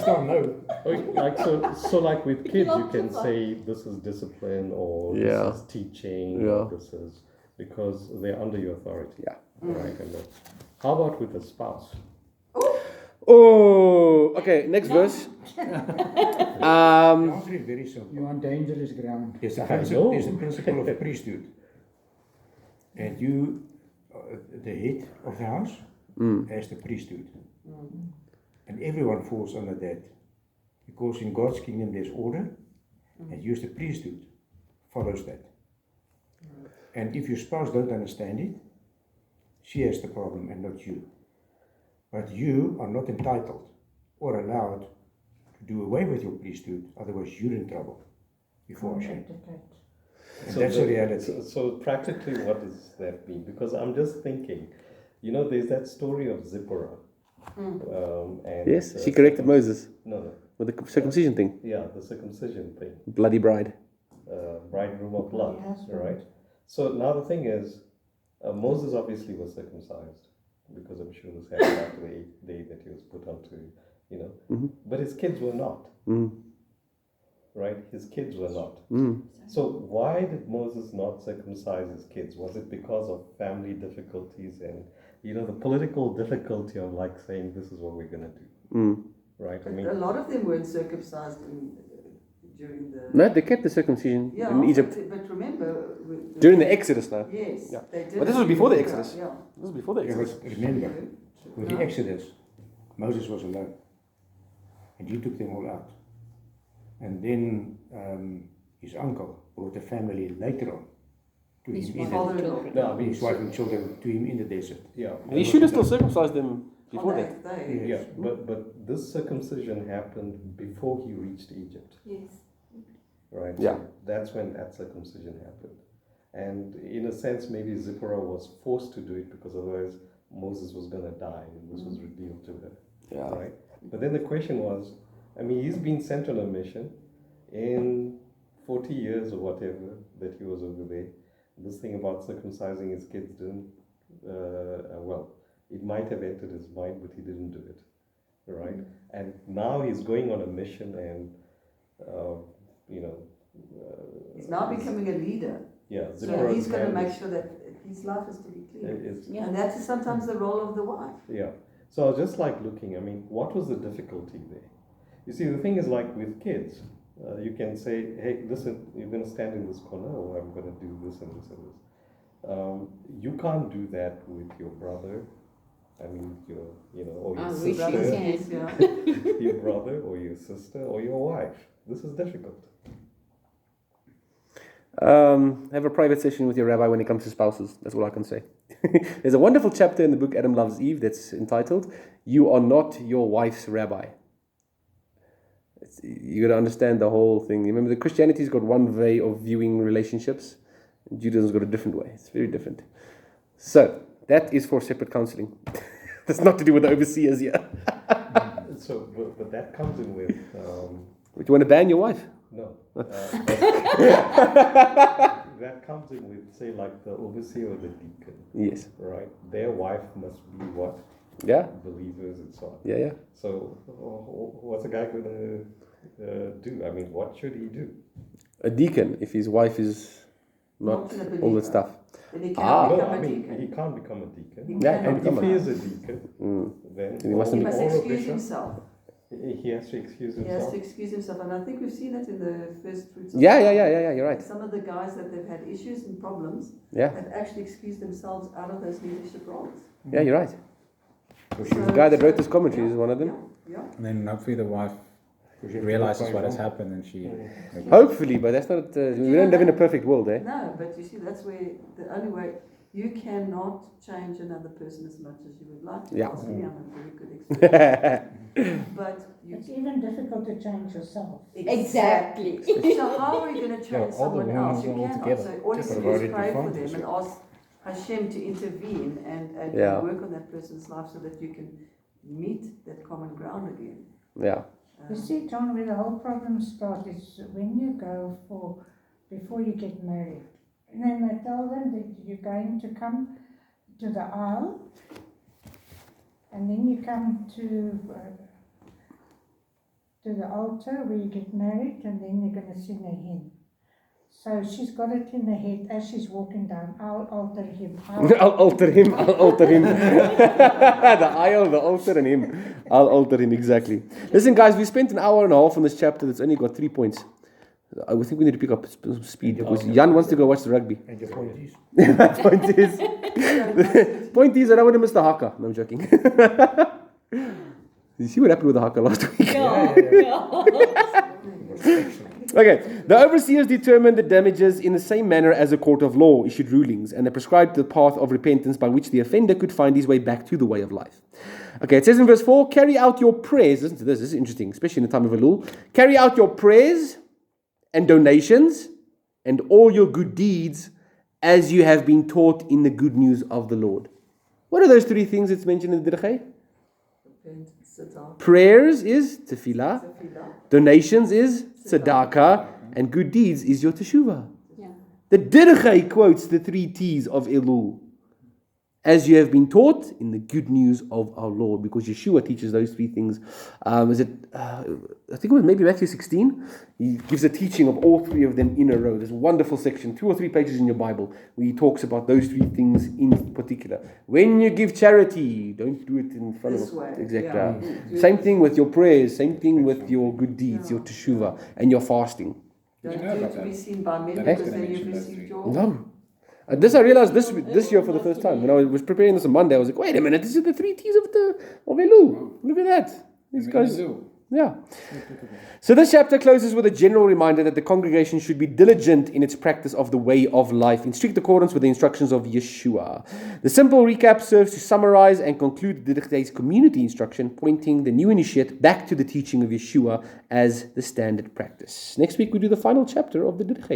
So like with kids, you can say this is discipline or this is teaching or this is because they're under your authority. Yeah. Right. And how about with a spouse? Oh, okay. Next verse. The answer is very simple. You're on dangerous ground. There's the principle of priesthood. And you, the head of the house, has the priesthood. And everyone falls under that. Because in God's kingdom there's order, and you as the priesthood follows that. And if your spouse don't understand it, she has the problem and not you. But you are not entitled or allowed to do away with your priesthood, otherwise you're in trouble before Hashem. So that's the reality. So practically what does that mean? Because I'm just thinking, you know, there's that story of Zipporah. And yes, she corrected Moses. No. With the circumcision thing. Yeah, the circumcision thing. Bloody bride. Bridegroom of blood, right? So now the thing is, Moses obviously was circumcised because I'm sure this happened after the 8th day that he was put onto, you know. But his kids were not. Right? His kids were not. So why did Moses not circumcise his kids? Was it because of family difficulties and, you know, the political difficulty of like saying this is what we're going to do? Right? I mean, a lot of them weren't circumcised during the... No, they kept the circumcision in Egypt. But remember... During the Exodus now. Yes. Yeah. They did. But this was before the Exodus. Yeah. This was before the Exodus. Remember, with the Exodus, Moses was alone. And he took them all out. And then his uncle brought the family later on to him in father-in-law. his wife and children to him in the desert. Yeah. And he should have still circumcised them Before on the that. 8th day. Yeah, but this circumcision happened before he reached Egypt, Yes. right? Yeah. So that's when that circumcision happened. And in a sense, maybe Zipporah was forced to do it because otherwise Moses was going to die and this was revealed to her, Yeah. right? But then the question was, I mean, he's been sent on a mission in 40 years or whatever that he was over there. This thing about circumcising his kids didn't, well, it might have entered his mind, but he didn't do it, right? And now he's going on a mission and, you know... He's now becoming a leader. Yeah, So Zipporah's he's going to hand make sure that his life is to be clear. is- Yeah. And that is sometimes the role of the wife. Yeah. So I was just like looking, I mean, what was the difficulty there? You see, the thing is like with kids, you can say, hey, listen, you're going to stand in this corner or I'm going to do this and this and this. You can't do that with your brother. I mean, your, you know, or your I wish sister, you can. Yeah. your brother or your sister or your wife. This is difficult. Have a private session with your rabbi when it comes to spouses. That's all I can say. There's a wonderful chapter in the book Adam Loves Eve that's entitled, You Are Not Your Wife's Rabbi. You got to understand the whole thing. Remember, the Christianity's got one way of viewing relationships. Judaism's got a different way. It's very different. So, that is for separate counseling. That's not to do with the overseers here. So, but that comes in with... Would you want to ban your wife? No. That comes in with, say, like the overseer or the deacon, Yes. right? Their wife must be what? Yeah? Believers and so on. Yeah, yeah. So, what's a guy going to do? I mean, what should he do? A deacon, if his wife is not Not a all that believer. stuff. Then he Ah. cannot No, become I a mean, deacon. he can't become a deacon. He Yeah, cannot can And become if become he a is a deacon, Mm. then He mustn't He be- must all of excuse this- himself. He has to excuse He has himself. to excuse himself, and I think we've seen it in the first fruits. Yeah, you're right. Some of the guys that they've had issues and problems Yeah, have actually excused themselves out of those leadership roles. yeah, you're right. So, The guy that wrote this commentary is one of them. Yeah, yeah. And then hopefully the wife realizes what has happened and she... Hopefully, but that's not. We don't live in a perfect world, eh? No, but you see, that's where the only way you cannot change another person as much as you would like to. Yeah. Ask me, I'm a very good expert. But you It's even difficult to change yourself. Exactly. So how are you going to Yeah, change all the someone else? You women all cannot. together. So all you Just can do about is it pray in for front, them so. and ask Hashem to intervene and Yeah. work on that person's life so that you can meet that common ground again. Yeah. You see, John, where the whole problem starts is when you go before you get married. And then they tell them that you're going to come to the aisle, and then you come to the altar where you get married, and then you're going to sing a hymn. So she's got it in her head as she's walking down, I'll alter him. I'll alter him. I'll alter him. The aisle, the altar, and him. I'll alter him, exactly. Listen, guys, we spent an hour and a half on this chapter that's only got 3 points. I think we need to pick up speed because Jan wants to go watch the rugby. And your point is? My point is, point is, I don't want to miss the haka. No, I'm joking. You see what happened with the haka last week? Okay, the overseers determined the damages in the same manner as a court of law issued rulings, and they prescribed the path of repentance by which the offender could find his way back to the way of life. Okay, it says in verse 4, carry out your prayers. Listen to this is interesting, especially in the time of Elul. Carry out your prayers and donations and all your good deeds as you have been taught in the good news of the Lord. What are those 3 things that's mentioned in the Didache? Repent, sit down, Prayers is tefillah, tefillah. donations is tzedakah, and good deeds is your teshuvah. Yeah. The Didache quotes the 3 T's of Elul. As you have been taught in the good news of our Lord, because Yeshua teaches those 3 things. I think it was maybe Matthew 16. He gives a teaching of all 3 of them in a row. There's a wonderful section, 2 or 3 pages in your Bible, where he talks about those 3 things in particular. When you give charity, don't do it in front This of way, etc. yeah. Same thing with your prayers, same thing with your good deeds, your teshuvah, and your fasting. Don't you know do it about to that? be seen by men That because was gonna then you've mention those received 3. your... No. This I realized this year for the first time. When I was preparing this on Monday, I was like, wait a minute, this is the 3 T's of Elul. Look at that. These guys. Yeah. So this chapter closes with a general reminder that the congregation should be diligent in its practice of the way of life, in strict accordance with the instructions of Yeshua. The simple recap serves to summarize and conclude the Didache's community instruction, pointing the new initiate back to the teaching of Yeshua as the standard practice. Next week we do the final chapter of the Didache.